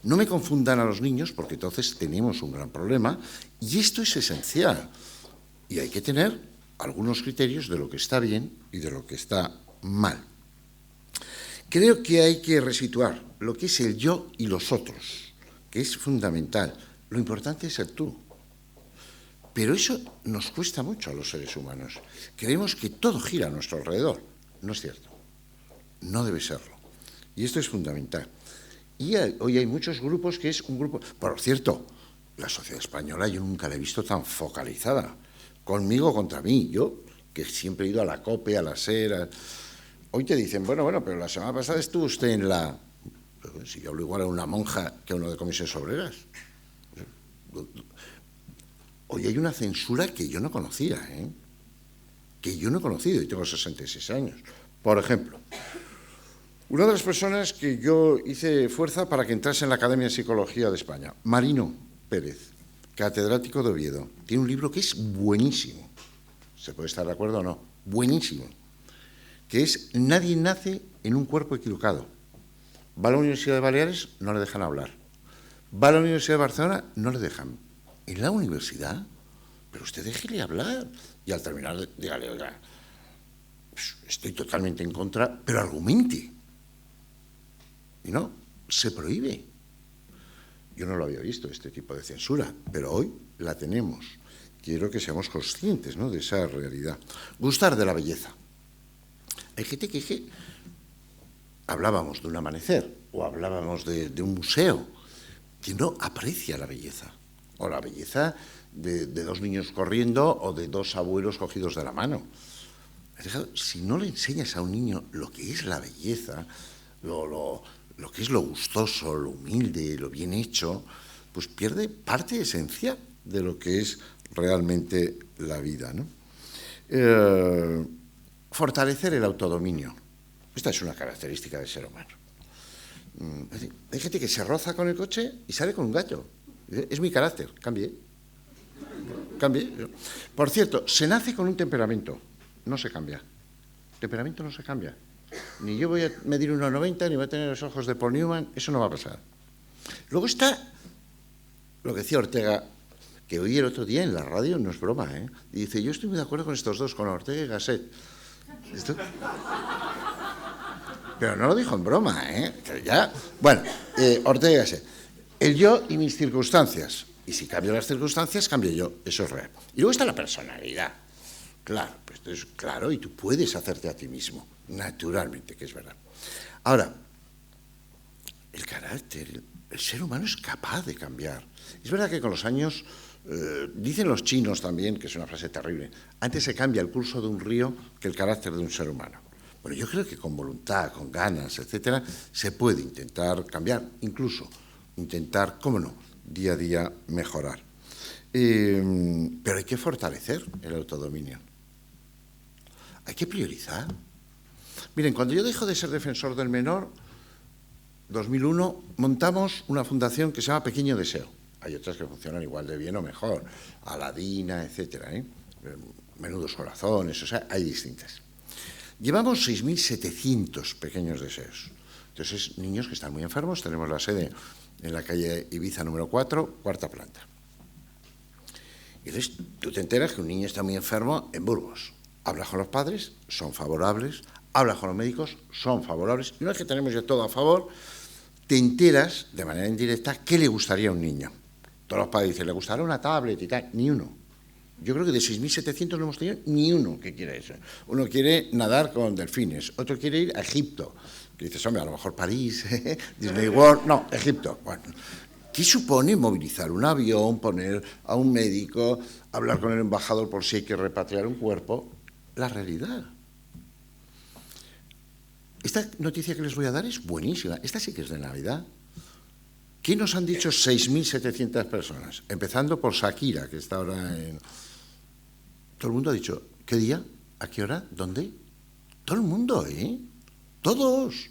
No me confundan a los niños, porque entonces tenemos un gran problema, y esto es esencial. Y hay que tener algunos criterios de lo que está bien y de lo que está mal. Creo que hay que resituar lo que es el yo y los otros, que es fundamental. Lo importante es ser tú. Pero eso nos cuesta mucho a los seres humanos. Creemos que todo gira a nuestro alrededor. No es cierto. No debe serlo. Y esto es fundamental. Y hoy hay muchos grupos que es un grupo... Por cierto, la sociedad española yo nunca la he visto tan focalizada. Conmigo contra mí. Yo, que siempre he ido a la COPE, a la SER... Hoy te dicen, bueno, pero la semana pasada estuvo usted en la... Si yo hablo igual a una monja que a uno de comisiones obreras. Hoy hay una censura que yo no conocía, que yo no he conocido, y tengo 66 años. Por ejemplo, una de las personas que yo hice fuerza para que entrase en la Academia de Psicología de España, Marino Pérez, catedrático de Oviedo, tiene un libro que es buenísimo, se puede estar de acuerdo o no, buenísimo, que es Nadie nace en un cuerpo equivocado. Va a la Universidad de Baleares, no le dejan hablar. Va a la Universidad de Barcelona, no le dejan. En la universidad, pero usted déjele hablar. Y al terminar, dígale, oiga, estoy totalmente en contra, pero argumente. Y no, se prohíbe. Yo no lo había visto, este tipo de censura, pero hoy la tenemos. Quiero que seamos conscientes, ¿no?, de esa realidad. Gustar de la belleza. Hay gente que hablábamos de un amanecer o hablábamos de un museo que no aprecia la belleza. O la belleza de dos niños corriendo o de dos abuelos cogidos de la mano. Si no le enseñas a un niño lo que es la belleza, lo que es lo gustoso, lo humilde, lo bien hecho, pues pierde parte esencial de lo que es realmente la vida, ¿no? Fortalecer el autodominio. Esta es una característica del ser humano. Hay gente que se roza con el coche y sale con un gato. Es mi carácter, cambie. Por cierto, se nace con un temperamento, no se cambia. El temperamento no se cambia. Ni yo voy a medir 1,90, ni voy a tener los ojos de Paul Newman, eso no va a pasar. Luego está lo que decía Ortega, que oí el otro día en la radio, no es broma, y dice, yo estoy muy de acuerdo con estos dos, con Ortega y Gasset. ¿Esto? Pero no lo dijo en broma, que ya... Bueno, Ortega y Gasset. El yo y mis circunstancias. Y si cambio las circunstancias, cambio yo. Eso es real. Y luego está la personalidad. Claro, pues esto es claro, y tú puedes hacerte a ti mismo, naturalmente, que es verdad. Ahora, el carácter, el ser humano es capaz de cambiar. Es verdad que con los años, dicen los chinos también, que es una frase terrible, antes se cambia el curso de un río que el carácter de un ser humano. Bueno, yo creo que con voluntad, con ganas, etcétera, se puede intentar cambiar, incluso intentar, cómo no, día a día mejorar. Pero hay que fortalecer el autodominio. Hay que priorizar. Miren, cuando yo dejo de ser defensor del menor, 2001, montamos una fundación que se llama Pequeño Deseo. Hay otras que funcionan igual de bien o mejor, Aladina, etcétera, Menudos Corazones, o sea, hay distintas. Llevamos 6.700 pequeños deseos. Entonces, niños que están muy enfermos, tenemos la sede en la calle Ibiza número 4, cuarta planta. Y entonces tú te enteras que un niño está muy enfermo en Burgos. Hablas con los padres, son favorables, hablas con los médicos, son favorables. Y una vez que tenemos ya todo a favor, te enteras de manera indirecta qué le gustaría a un niño. Todos los padres dicen, le gustará una tablet y tal, ni uno. Yo creo que de 6.700 no hemos tenido ni uno que quiera eso. Uno quiere nadar con delfines, otro quiere ir a Egipto. Que dices, hombre, a lo mejor París, Disney World, no, Egipto. Bueno, ¿qué supone movilizar un avión, poner a un médico, hablar con el embajador por si hay que repatriar un cuerpo? La realidad. Esta noticia que les voy a dar es buenísima. Esta sí que es de Navidad. ¿Qué nos han dicho 6.700 personas? Empezando por Shakira, que está ahora en... Todo el mundo ha dicho, ¿qué día? ¿A qué hora? ¿Dónde? Todo el mundo, Todos.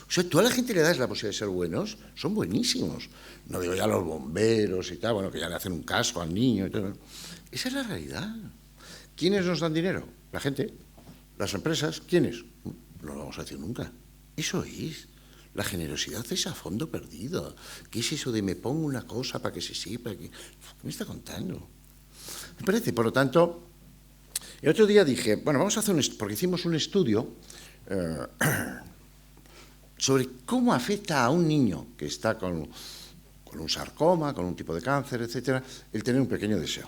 O sea, tú a la gente le das la posibilidad de ser buenos, son buenísimos. No digo ya los bomberos y tal, bueno, que ya le hacen un casco al niño y todo. Esa es la realidad. ¿Quiénes nos dan dinero? La gente. Las empresas. ¿Quiénes? No lo vamos a decir nunca. Eso es. La generosidad es a fondo perdido. ¿Qué es eso de me pongo una cosa para que se sepa? ¿Qué me está contando? Me parece, por lo tanto, el otro día dije, bueno, vamos a hacer porque hicimos un estudio sobre cómo afecta a un niño que está con un sarcoma, con un tipo de cáncer, etcétera, el tener un pequeño deseo.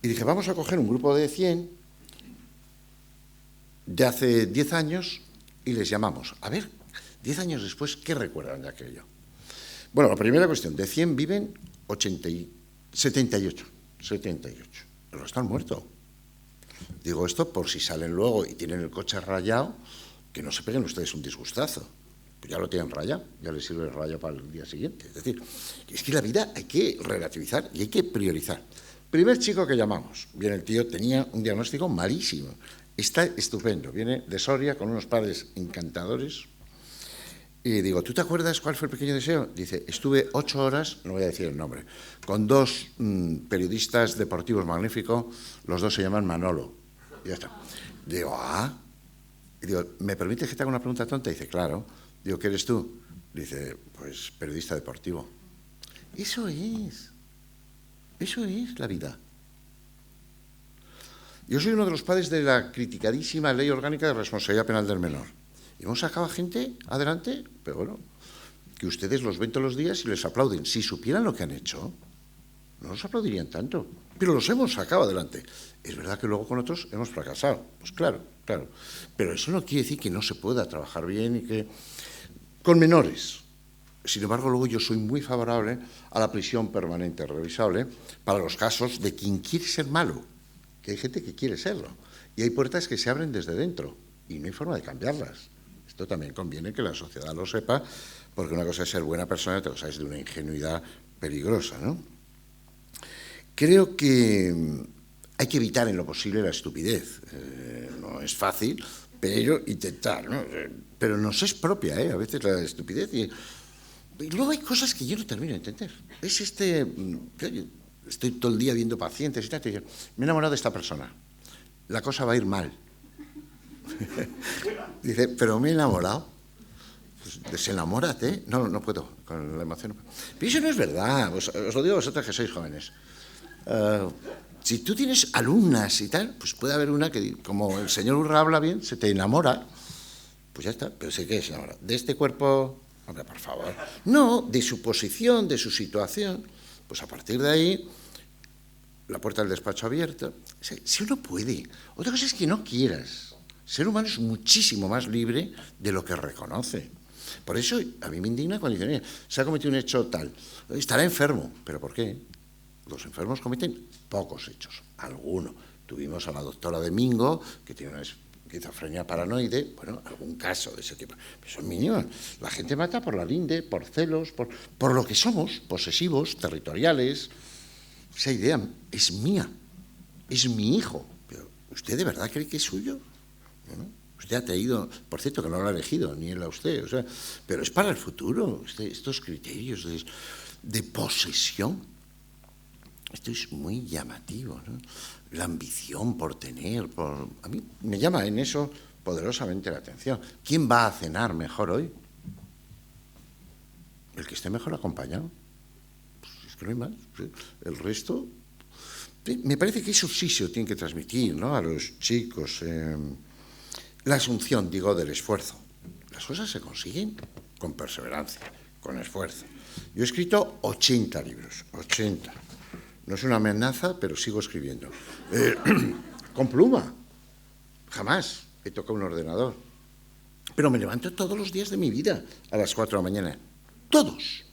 Y dije, vamos a coger un grupo de 100 de hace 10 años y les llamamos. A ver, 10 años después, ¿qué recuerdan de aquello? Bueno, la primera cuestión, de 100 viven 78. Pero están muertos. Digo esto por si salen luego y tienen el coche rayado, que no se peguen ustedes un disgustazo. Pues ya lo tienen rayado, ya les sirve el rayo para el día siguiente. Es decir, es que la vida hay que relativizar y hay que priorizar. Primer chico que llamamos, viene el tío, tenía un diagnóstico malísimo. Está estupendo, viene de Soria con unos padres encantadores. Y digo, ¿tú te acuerdas cuál fue el pequeño deseo? Dice, estuve 8 horas, no voy a decir el nombre, con 2 periodistas deportivos magníficos, los 2 se llaman Manolo. Y ya está. Digo, Y digo, ¿me permites que te haga una pregunta tonta? Dice, claro. Digo, ¿qué eres tú? Dice, pues periodista deportivo. Eso es la vida. Yo soy uno de los padres de la criticadísima Ley Orgánica de Responsabilidad Penal del Menor. Y hemos sacado a gente adelante, pero bueno, que ustedes los ven todos los días y les aplauden. Si supieran lo que han hecho, no los aplaudirían tanto. Pero los hemos sacado adelante. Es verdad que luego con otros hemos fracasado. Pues claro. Pero eso no quiere decir que no se pueda trabajar bien y que... Con menores. Sin embargo, luego yo soy muy favorable a la prisión permanente revisable para los casos de quien quiere ser malo. Que hay gente que quiere serlo. Y hay puertas que se abren desde dentro. Y no hay forma de cambiarlas. Esto también conviene que la sociedad lo sepa, porque una cosa es ser buena persona y otra cosa es de una ingenuidad peligrosa, ¿no? Creo que hay que evitar en lo posible la estupidez. No es fácil, pero intentar, ¿no? Pero nos es propia, a veces la estupidez. Y luego hay cosas que yo no termino de entender. Estoy todo el día viendo pacientes y tal, y digo, me he enamorado de esta persona. La cosa va a ir mal. Dice, pero me he enamorado. Pues desenamórate. No puedo, con la emoción. Pero eso no es verdad, os lo digo a vosotras que sois jóvenes. Si tú tienes alumnas y tal, pues puede haber una que, como el señor Urra habla bien, se te enamora, pues ya está, pero sé que se enamora. ¿De este cuerpo? Hombre, por favor. No, de su posición, de su situación. Pues a partir de ahí, la puerta del despacho abierta. Si uno puede. Otra cosa es que no quieras. El ser humano es muchísimo más libre de lo que reconoce. Por eso a mí me indigna cuando dicen, se ha cometido un hecho tal, estará enfermo. ¿Pero por qué? Los enfermos cometen pocos hechos, alguno. Tuvimos a la doctora Domingo, que tiene una esquizofrenia paranoide, bueno, algún caso de ese tipo. Pero son mínimos. La gente mata por la linde, por celos, por lo que somos, posesivos, territoriales. Esa idea es mía, es mi hijo. Pero ¿usted de verdad cree que es suyo? ¿No? Usted ha traído, por cierto, que no lo ha elegido, ni él a usted, o sea, pero es para el futuro, estos criterios de posesión. Esto es muy llamativo, ¿no? La ambición por tener, a mí me llama en eso poderosamente la atención. ¿Quién va a cenar mejor hoy? El que esté mejor acompañado. Pues es que no hay más. ¿Sí? El resto, ¿sí? Me parece que eso sí se lo tienen que transmitir, ¿no? A los chicos. La asunción, digo, del esfuerzo. Las cosas se consiguen con perseverancia, con esfuerzo. Yo he escrito 80 libros, 80. No es una amenaza, pero sigo escribiendo. Con pluma. Jamás he tocado un ordenador. Pero me levanto todos los días de mi vida a las 4 de la mañana. Todos.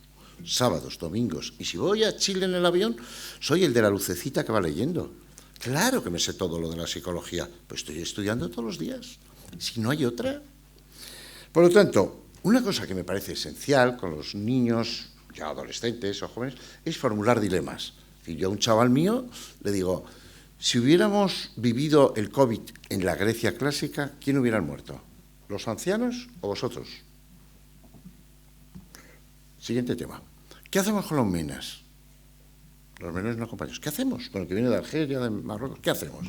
Sábados, domingos. Y si voy a Chile en el avión, soy el de la lucecita que va leyendo. Claro que me sé todo lo de la psicología. Pues estoy estudiando todos los días. Si no hay otra. Por lo tanto, una cosa que me parece esencial con los niños, ya adolescentes o jóvenes, es formular dilemas. Y yo a un chaval mío le digo, si hubiéramos vivido el COVID en la Grecia clásica, ¿quién hubiera muerto? ¿Los ancianos o vosotros? Siguiente tema. ¿Qué hacemos con los menas? Los menores no acompañados. ¿Qué hacemos con el que viene de Argelia, de Marruecos? ¿Qué hacemos?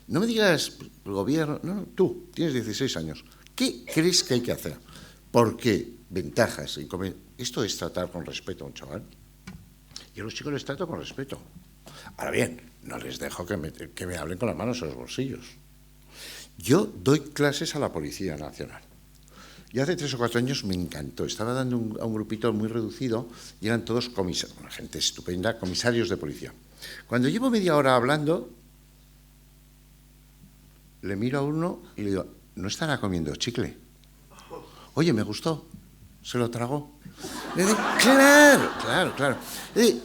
No me digas el gobierno, no, tú tienes 16 años. ¿Qué crees que hay que hacer? ¿Por qué? Ventajas. Esto es tratar con respeto a un chaval. Yo a los chicos les trato con respeto. Ahora bien, no les dejo que me hablen con las manos en los bolsillos. Yo doy clases a la Policía Nacional. Y hace 3 o 4 años me encantó. Estaba dando a un grupito muy reducido y eran todos comisarios, una gente estupenda, comisarios de policía. Cuando llevo media hora hablando, le miro a uno y le digo, ¿no estará comiendo chicle? Oye, me gustó. ¿Se lo tragó? Le digo, claro.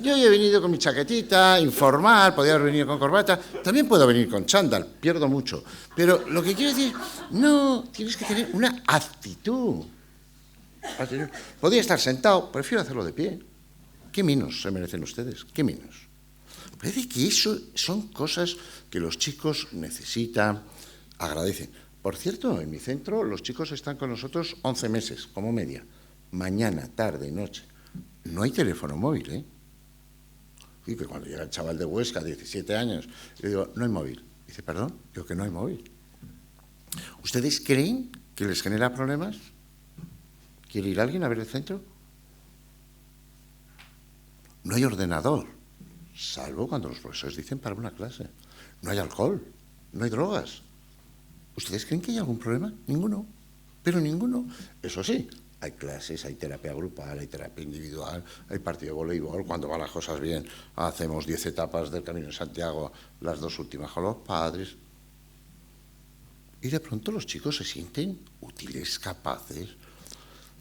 Yo he venido con mi chaquetita, informal, podía haber venido con corbata, también puedo venir con chándal, pierdo mucho. Pero lo que quiero decir, no, tienes que tener una actitud. Podría estar sentado, prefiero hacerlo de pie. ¿Qué menos se merecen ustedes? ¿Qué menos? Parece que eso son cosas que los chicos necesitan, agradecen. Por cierto, en mi centro los chicos están con nosotros 11 meses, como media. Mañana, tarde, noche. No hay teléfono móvil, ¿eh? Y que cuando llega el chaval de Huesca, 17 años, le digo, no hay móvil. Dice, perdón, digo que no hay móvil. ¿Ustedes creen que les genera problemas? ¿Quiere ir alguien a ver el centro? No hay ordenador, salvo cuando los profesores dicen para una clase. No hay alcohol, no hay drogas. ¿Ustedes creen que hay algún problema? Ninguno, pero ninguno. Eso sí, hay clases, hay terapia grupal, hay terapia individual, hay partido de voleibol. Cuando van las cosas bien, hacemos 10 etapas del Camino de Santiago, las 2 últimas con los padres. Y de pronto los chicos se sienten útiles, capaces.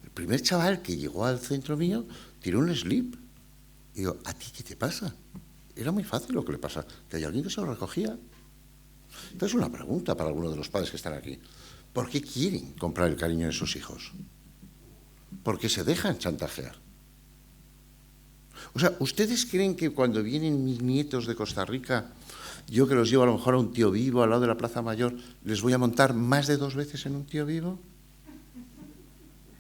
El primer chaval que llegó al centro mío tiró un slip. Y digo, ¿a ti qué te pasa? Era muy fácil lo que le pasa, que hay alguien que se lo recogía. Entonces, una pregunta para algunos de los padres que están aquí. ¿Por qué quieren comprar el cariño de sus hijos? ¿Por qué se dejan chantajear? O sea, ¿ustedes creen que cuando vienen mis nietos de Costa Rica, yo que los llevo a lo mejor a un tío vivo al lado de la Plaza Mayor, les voy a montar más de 2 veces en un tío vivo?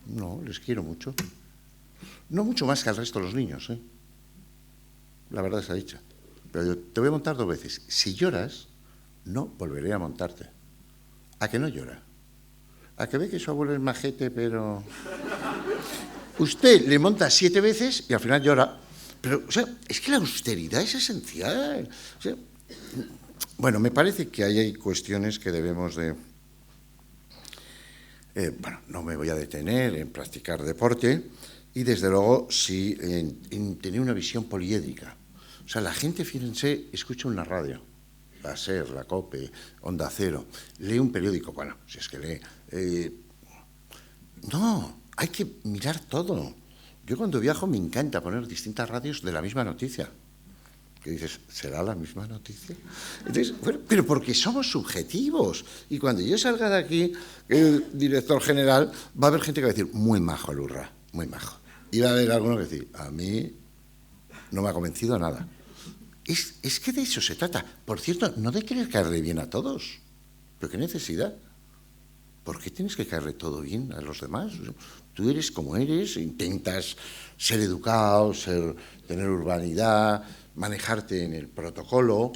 No, les quiero mucho. No mucho más que al resto de los niños, ¿eh? La verdad es dicha. Pero yo te voy a montar 2 veces. Si lloras, no volveré a montarte. ¿A que no llora? ¿A que ve que su abuelo es majete, pero...? Usted le monta 7 veces y al final llora. Pero, o sea, es que la austeridad es esencial. O sea, bueno, me parece que ahí hay cuestiones que debemos de... bueno, no me voy a detener en practicar deporte y, desde luego, sí en tener una visión poliédrica. O sea, la gente, fíjense, escucha una radio, la SER, la COPE, Onda Cero, lee un periódico, bueno, si es que lee... no, hay que mirar todo. Yo cuando viajo me encanta poner distintas radios de la misma noticia. Que dices, ¿será la misma noticia? Entonces, bueno, pero porque somos subjetivos. Y cuando yo salga de aquí, el director general, va a haber gente que va a decir, muy majo el Urra, muy majo. Y va a haber alguno que va a decir, a mí no me ha convencido nada. Es que de eso se trata. Por cierto, no de querer caerle bien a todos. ¿Pero qué necesidad? ¿Por qué tienes que caerle todo bien a los demás? Tú eres como eres, intentas ser educado, tener urbanidad, manejarte en el protocolo,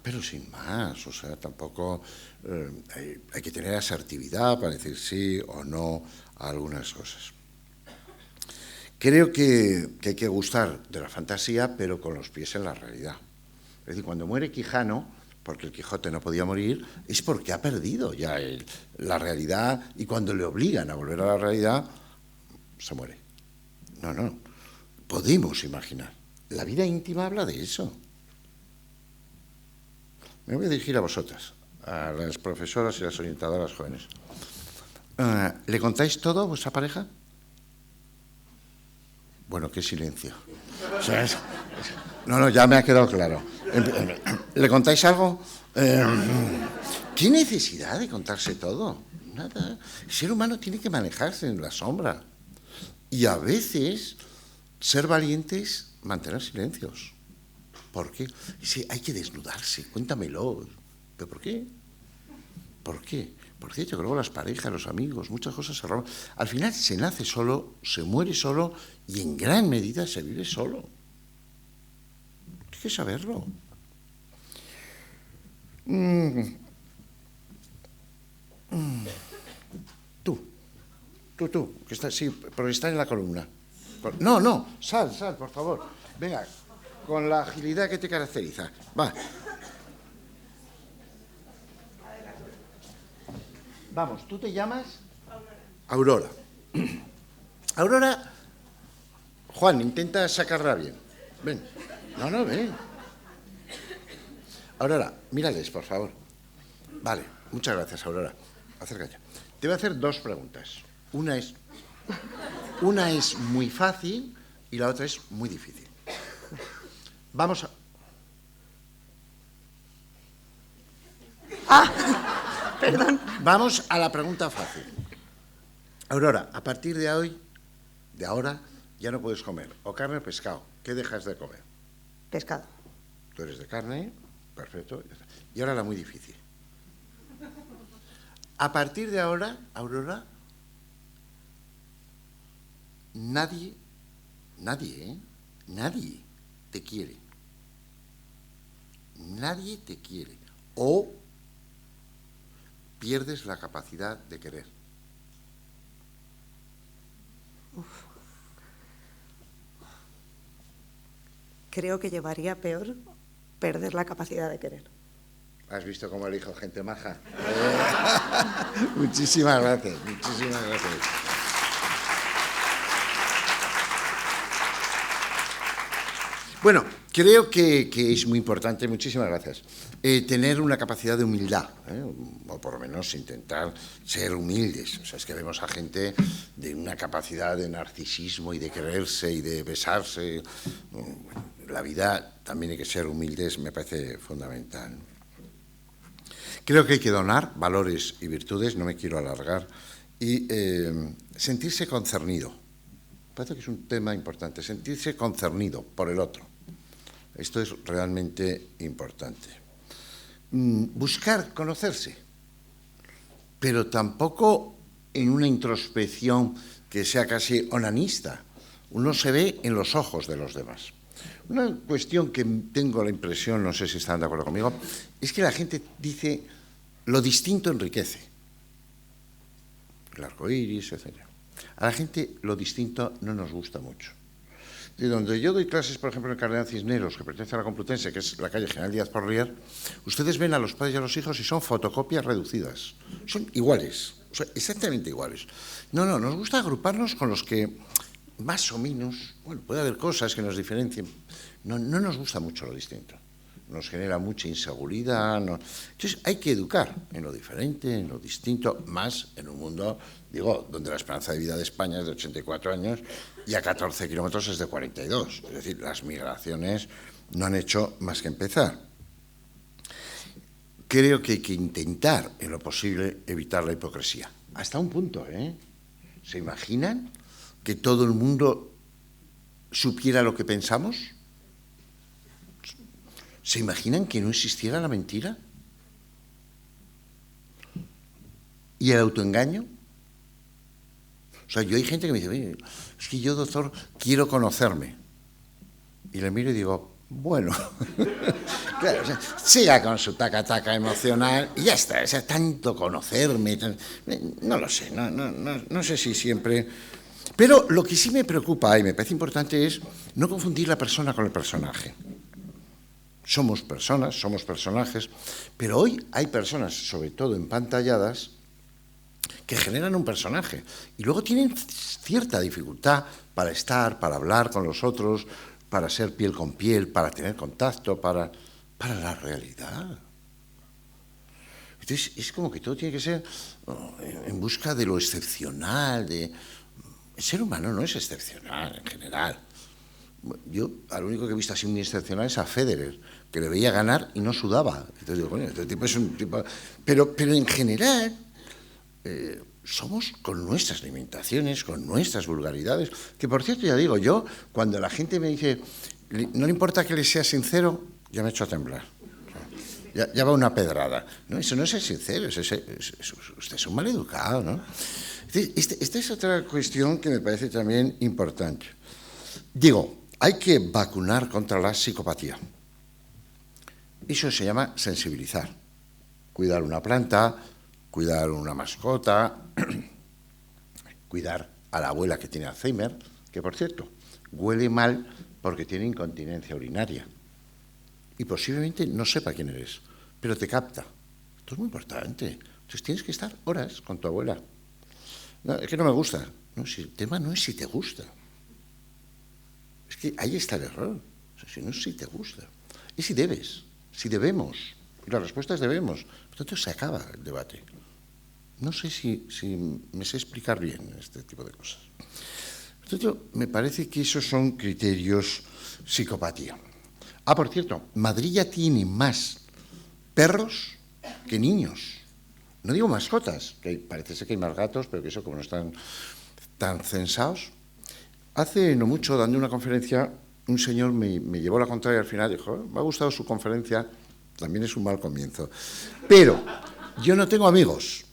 pero sin más. O sea, tampoco hay que tener asertividad para decir sí o no a algunas cosas. Creo que hay que gustar de la fantasía, pero con los pies en la realidad. Es decir, cuando muere Quijano, porque el Quijote no podía morir, es porque ha perdido ya la realidad, y cuando le obligan a volver a la realidad, se muere. No, podemos imaginar. La vida íntima habla de eso. Me voy a dirigir a vosotras, a las profesoras y las orientadoras jóvenes. ¿Le contáis todo a vuestra pareja? Bueno, qué silencio. O sea, no, ya me ha quedado claro. ¿Le contáis algo? ¿Qué necesidad de contarse todo? Nada. El ser humano tiene que manejarse en la sombra. Y a veces, ser valientes, mantener silencios. ¿Por qué? Sí, hay que desnudarse, cuéntamelo. ¿Pero por qué? ¿Por qué? Por cierto, que luego las parejas, los amigos, muchas cosas se roban. Al final se nace solo, se muere solo y en gran medida se vive solo. Hay que saberlo. Tú, que estás, sí, porque está en la columna. No, sal, por favor. Venga, con la agilidad que te caracteriza. Va. Vamos, ¿tú te llamas? Aurora. Aurora, Juan, intenta sacarla bien. Ven. No, ven. Aurora, mírales, por favor. Vale, muchas gracias, Aurora. Acércate. Te voy a hacer dos preguntas. Una es muy fácil y la otra es muy difícil. Vamos a... Perdón. Vamos a la pregunta fácil. Aurora, a partir de ahora, ya no puedes comer o carne o pescado. ¿Qué dejas de comer? Pescado. Tú eres de carne, perfecto. Y ahora la muy difícil. A partir de ahora, Aurora, nadie te quiere. Nadie te quiere. O pierdes la capacidad de querer. Creo que llevaría peor perder la capacidad de querer. ¿Has visto cómo elijo gente maja? Muchísimas gracias. Bueno, creo que es muy importante, muchísimas gracias, tener una capacidad de humildad, o por lo menos intentar ser humildes. O sea, es que vemos a gente de una capacidad de narcisismo y de quererse y de besarse. La vida también hay que ser humildes, me parece fundamental. Creo que hay que donar valores y virtudes, no me quiero alargar, y sentirse concernido. Parece que es un tema importante, sentirse concernido por el otro. Esto es realmente importante. Buscar conocerse, pero tampoco en una introspección que sea casi onanista. Uno se ve en los ojos de los demás. Una cuestión que tengo la impresión, no sé si están de acuerdo conmigo, es que la gente dice lo distinto enriquece. El arco iris, etc. A la gente lo distinto no nos gusta mucho. De donde yo doy clases, por ejemplo, en el Cardenal Cisneros, que pertenece a la Complutense, que es la calle General Díaz Porlier, ustedes ven a los padres y a los hijos y son fotocopias reducidas. Son iguales, o sea, exactamente iguales. No, nos gusta agruparnos con los que más o menos, bueno, puede haber cosas que nos diferencien. No nos gusta mucho lo distinto. Nos genera mucha inseguridad. Entonces hay que educar en lo diferente, en lo distinto, más en un mundo, digo, donde la esperanza de vida de España es de 84 años y a 14 kilómetros es de 42. Es decir, las migraciones no han hecho más que empezar. Creo que hay que intentar, en lo posible, evitar la hipocresía. Hasta un punto, ¿eh? ¿Se imaginan que todo el mundo supiera lo que pensamos? ¿Se imaginan que no existiera la mentira? ¿Y el autoengaño? O sea, yo hay gente que me dice, es que yo, doctor, quiero conocerme. Y le miro y digo, bueno, claro, o sea, siga con su taca-taca emocional y ya está. O sea, tanto conocerme, no lo sé, no sé si siempre... Pero lo que sí me preocupa y me parece importante es no confundir la persona con el personaje. Somos personas, somos personajes, pero hoy hay personas, sobre todo empantalladas, que generan un personaje y luego tienen cierta dificultad para estar, para hablar con los otros, para ser piel con piel, para tener contacto, para la realidad. Entonces, es como que todo tiene que ser en busca de lo excepcional. El ser humano no es excepcional en general. Yo, al único que he visto así muy excepcional es a Federer, que le veía ganar y no sudaba. Entonces digo, bueno, este tipo es un tipo... Pero en general, somos con nuestras limitaciones, con nuestras vulgaridades, que por cierto, ya digo, yo, cuando la gente me dice, no le importa que le sea sincero, ya me echo a temblar. Ya va una pedrada. No, eso no es ser sincero, usted es un maleducado, ¿no? Esta es otra cuestión que me parece también importante. Digo, hay que vacunar contra la psicopatía. Eso se llama sensibilizar. Cuidar una planta, cuidar una mascota. cuidar a la abuela que tiene Alzheimer, que por cierto, huele mal porque tiene incontinencia urinaria. Y posiblemente no sepa quién eres, pero te capta. Esto es muy importante. Entonces tienes que estar horas con tu abuela. No, es que no me gusta. No, si el tema no es si te gusta. Es que ahí está el error. O sea, si no es si te gusta. Es si debes, si debemos. Y la respuesta es debemos. Entonces se acaba el debate. No sé si me sé explicar bien este tipo de cosas. Entonces, me parece que esos son criterios psicopatía. Ah, por cierto, Madrid ya tiene más perros que niños. No digo mascotas, que parece ser que hay más gatos, pero que eso como no están tan censados. Hace no mucho, dando una conferencia, un señor me llevó la contraria al final y dijo, me ha gustado su conferencia, también es un mal comienzo. Pero yo no tengo amigos.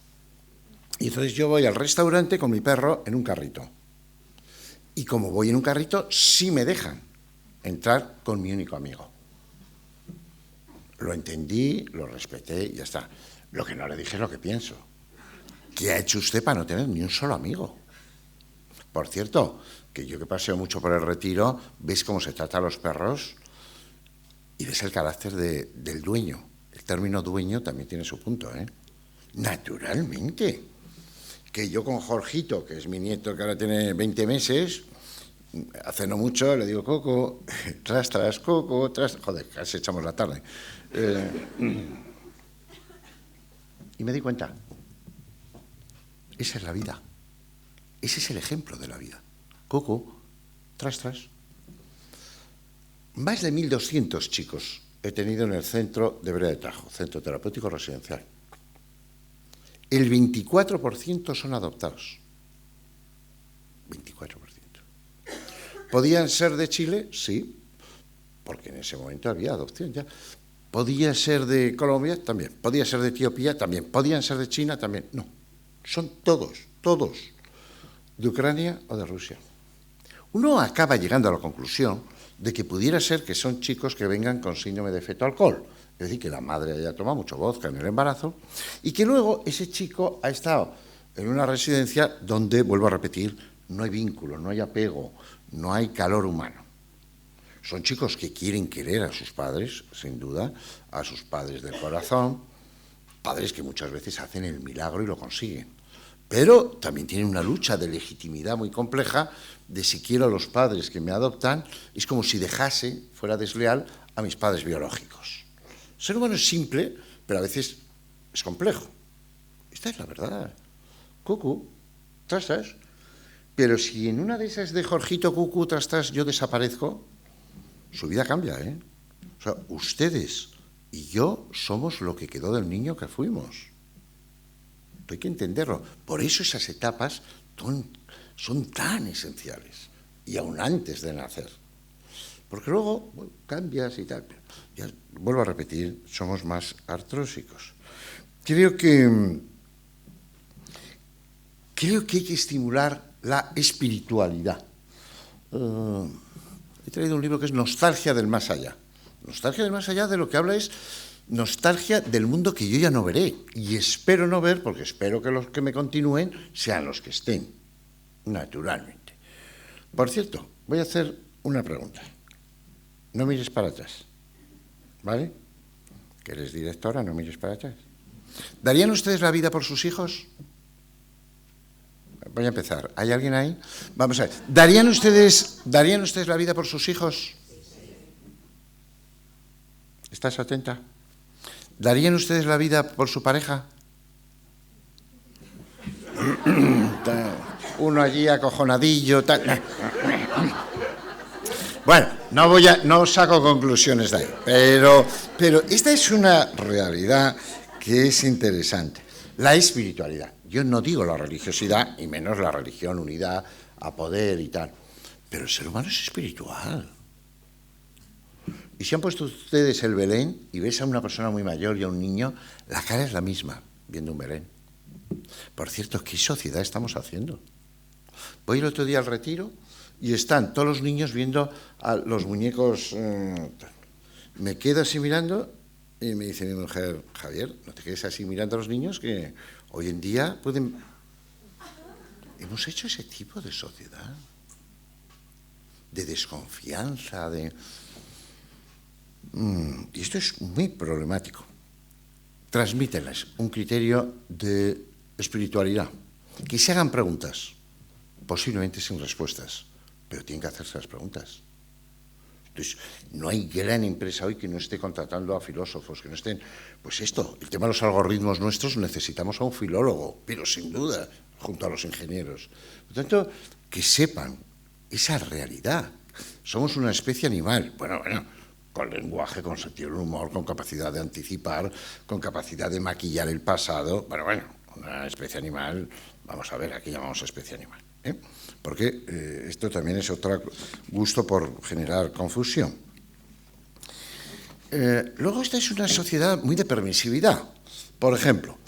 Y entonces yo voy al restaurante con mi perro en un carrito. Y como voy en un carrito, sí me dejan entrar con mi único amigo. Lo entendí, lo respeté y ya está. Lo que no le dije es lo que pienso. ¿Qué ha hecho usted para no tener ni un solo amigo? Por cierto, que yo que paseo mucho por el Retiro, ves cómo se trata a los perros y ves el carácter del dueño. El término dueño también tiene su punto, ¿eh? Naturalmente. Que yo con Jorgito, que es mi nieto que ahora tiene 20 meses, hace no mucho le digo, Coco, tras, Coco, tras... Joder, casi echamos la tarde. Y me di cuenta, esa es la vida. Ese es el ejemplo de la vida. Coco, tras. Más de 1.200 chicos he tenido en el centro de Vereda de Tajo, centro terapéutico residencial. El 24% son adoptados. 24%. ¿Podían ser de Chile? Sí, porque en ese momento había adopción ya. ¿Podía ser de Colombia? También. ¿Podía ser de Etiopía? También. ¿Podían ser de China? También. No. Son todos, de Ucrania o de Rusia. Uno acaba llegando a la conclusión de que pudiera ser que son chicos que vengan con síndrome de feto-alcohol. Es decir, que la madre haya tomado mucho vodka en el embarazo y que luego ese chico ha estado en una residencia donde, vuelvo a repetir, no hay vínculo, no hay apego, no hay calor humano. Son chicos que quieren querer a sus padres, sin duda, a sus padres del corazón, padres que muchas veces hacen el milagro y lo consiguen. Pero también tienen una lucha de legitimidad muy compleja de si quiero a los padres que me adoptan, es como si dejase, fuera desleal, a mis padres biológicos. El ser humano es simple, pero a veces es complejo. Esta es la verdad. Cucu, tras. Pero si en una de esas de Jorgito, Cucu, tras, yo desaparezco, su vida cambia, ¿eh? O sea, ustedes y yo somos lo que quedó del niño que fuimos. Hay que entenderlo. Por eso esas etapas son tan esenciales. Y aún antes de nacer. Porque luego bueno, cambias y tal. Ya, vuelvo a repetir, somos más artrósicos. Creo que hay que estimular la espiritualidad. He traído un libro que es Nostalgia del más allá. Nostalgia del más allá de lo que habla es nostalgia del mundo que yo ya no veré. Y espero no ver, porque espero que los que me continúen sean los que estén, naturalmente. Por cierto, voy a hacer una pregunta. No mires para atrás, ¿vale? Que eres directora, no mires para atrás. ¿Darían ustedes la vida por sus hijos? Voy a empezar. ¿Hay alguien ahí? Vamos a ver. ¿Darían ustedes la vida por sus hijos? ¿Estás atenta? ¿Darían ustedes la vida por su pareja? Uno allí acojonadillo. Tal. Bueno, no saco conclusiones de ahí, pero esta es una realidad que es interesante. La espiritualidad. Yo no digo la religiosidad, y menos la religión unida a poder y tal, pero el ser humano es espiritual. Y si han puesto ustedes el Belén y ves a una persona muy mayor y a un niño, la cara es la misma, viendo un Belén. Por cierto, ¿qué sociedad estamos haciendo? Voy el otro día al Retiro y están todos los niños viendo a los muñecos. Me quedo así mirando y me dice mi mujer, Javier, no te quedes así mirando a los niños que hoy en día pueden... hemos hecho ese tipo de sociedad, de desconfianza, y esto es muy problemático. Transmíteles un criterio de espiritualidad, que se hagan preguntas, posiblemente sin respuestas, pero tienen que hacerse las preguntas. Entonces, no hay gran empresa hoy que no esté contratando a filósofos, que no estén... Pues esto, el tema de los algoritmos nuestros, necesitamos a un filólogo, pero sin duda, junto a los ingenieros. Por lo tanto, que sepan esa realidad. Somos una especie animal. Bueno, con lenguaje, con sentido del humor, con capacidad de anticipar, con capacidad de maquillar el pasado. Bueno, una especie animal, vamos a ver, aquí llamamos especie animal, porque esto también es otro gusto por generar confusión. Luego esta es una sociedad muy de permisividad. Por ejemplo,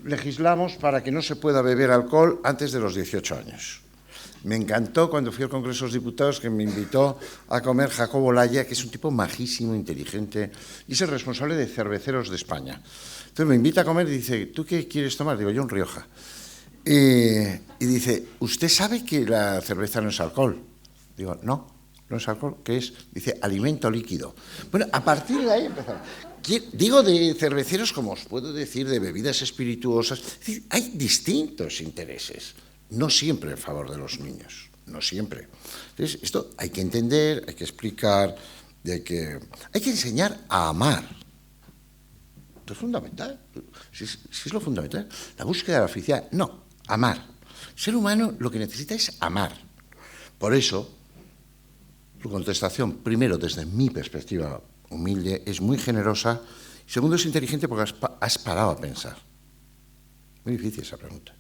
legislamos para que no se pueda beber alcohol antes de los 18 años. Me encantó cuando fui al Congreso de los Diputados que me invitó a comer Jacobo Laya, que es un tipo majísimo, inteligente, y es el responsable de Cerveceros de España. Entonces me invita a comer y dice, ¿tú qué quieres tomar? Digo, yo un Rioja. Y dice, ¿usted sabe que la cerveza no es alcohol? Digo, no es alcohol, ¿qué es? Dice, alimento líquido. Bueno, a partir de ahí empezamos. Digo de cerveceros, como os puedo decir, de bebidas espirituosas. Es decir, hay distintos intereses. No siempre en favor de los niños, no siempre. Entonces, esto hay que entender, hay que explicar, hay que enseñar a amar. Esto es fundamental. Si es lo fundamental. La búsqueda de la felicidad, no, amar. El ser humano lo que necesita es amar. Por eso, su contestación, primero, desde mi perspectiva humilde, es muy generosa. Segundo, es inteligente porque has parado a pensar. Muy difícil esa pregunta.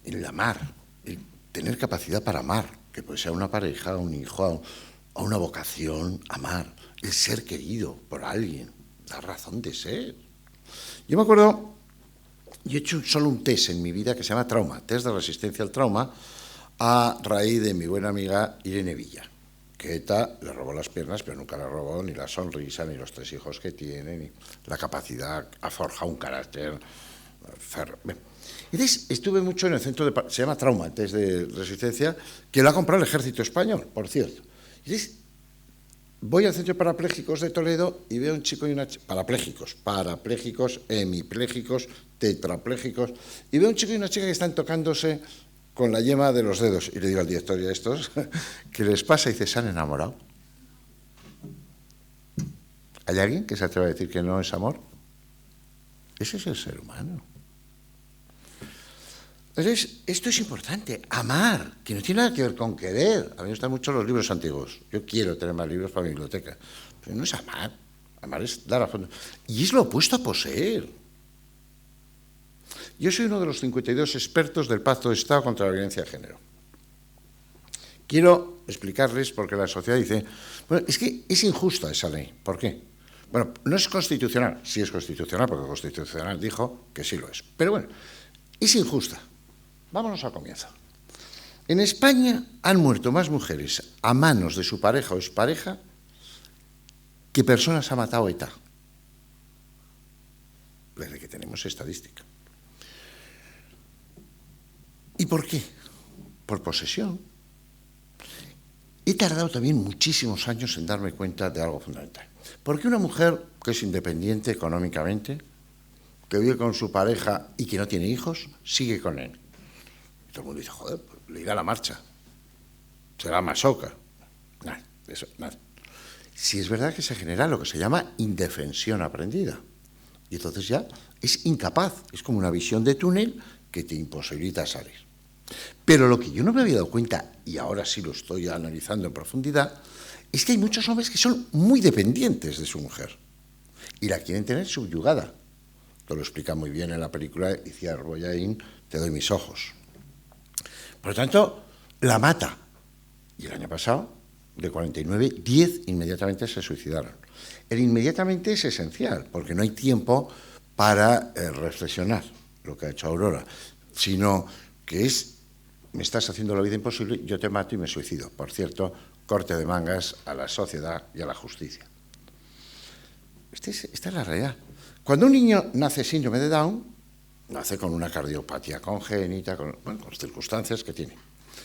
El amar, el tener capacidad para amar, que puede ser una pareja, un hijo, a una vocación, amar, el ser querido por alguien, la razón de ser. Yo me acuerdo, yo he hecho solo un test en mi vida que se llama trauma, test de resistencia al trauma, a raíz de mi buena amiga Irene Villa, que ETA le robó las piernas, pero nunca le robó ni la sonrisa, ni los 3 hijos que tiene, ni la capacidad, ha forjado un carácter férreo. Entonces, estuve mucho en el centro se llama Trauma, test de resistencia, que lo ha comprado el Ejército Español, por cierto. Entonces, voy al centro de parapléjicos de Toledo y veo un chico y una chica, parapléjicos, hemipléjicos, tetrapléjicos, y veo un chico y una chica que están tocándose con la yema de los dedos. Y le digo al director y a estos, ¿qué les pasa? Y dice, ¿se han enamorado? ¿Hay alguien que se atreva a decir que no es amor? Ese es el ser humano. Entonces, esto es importante, amar, que no tiene nada que ver con querer. A mí me gustan mucho los libros antiguos. Yo quiero tener más libros para mi biblioteca. Pero no es amar. Amar es dar a fondo. Y es lo opuesto a poseer. Yo soy uno de los 52 expertos del Pacto de Estado contra la Violencia de Género. Quiero explicarles por qué la sociedad dice, bueno, es que es injusta esa ley. ¿Por qué? Bueno, no es constitucional. Sí es constitucional, porque el Constitucional dijo que sí lo es. Pero bueno, es injusta. Vámonos al comienzo. En España han muerto más mujeres a manos de su pareja o expareja que personas ha matado ETA. Desde que tenemos estadística. ¿Y por qué? Por posesión. He tardado también muchísimos años en darme cuenta de algo fundamental. Porque una mujer que es independiente económicamente, que vive con su pareja y que no tiene hijos, sigue con él. Todo el mundo dice, joder, pues le irá a la marcha. Será masoca. Nada, eso, nada. Si es verdad que se genera lo que se llama indefensión aprendida. Y entonces ya es incapaz. Es como una visión de túnel que te imposibilita salir. Pero lo que yo no me había dado cuenta, y ahora sí lo estoy analizando en profundidad, es que hay muchos hombres que son muy dependientes de su mujer. Y la quieren tener subyugada. Esto lo explica muy bien en la película de Iciar Boyain, Te doy mis ojos. Por lo tanto, la mata. Y el año pasado, de 49, 10 inmediatamente se suicidaron. El inmediatamente es esencial, porque no hay tiempo para reflexionar lo que ha hecho Aurora, sino que es, me estás haciendo la vida imposible, yo te mato y me suicido. Por cierto, corte de mangas a la sociedad y a la justicia. Esta es la realidad. Cuando un niño nace síndrome de Down, nace con una cardiopatía congénita, con circunstancias que tiene.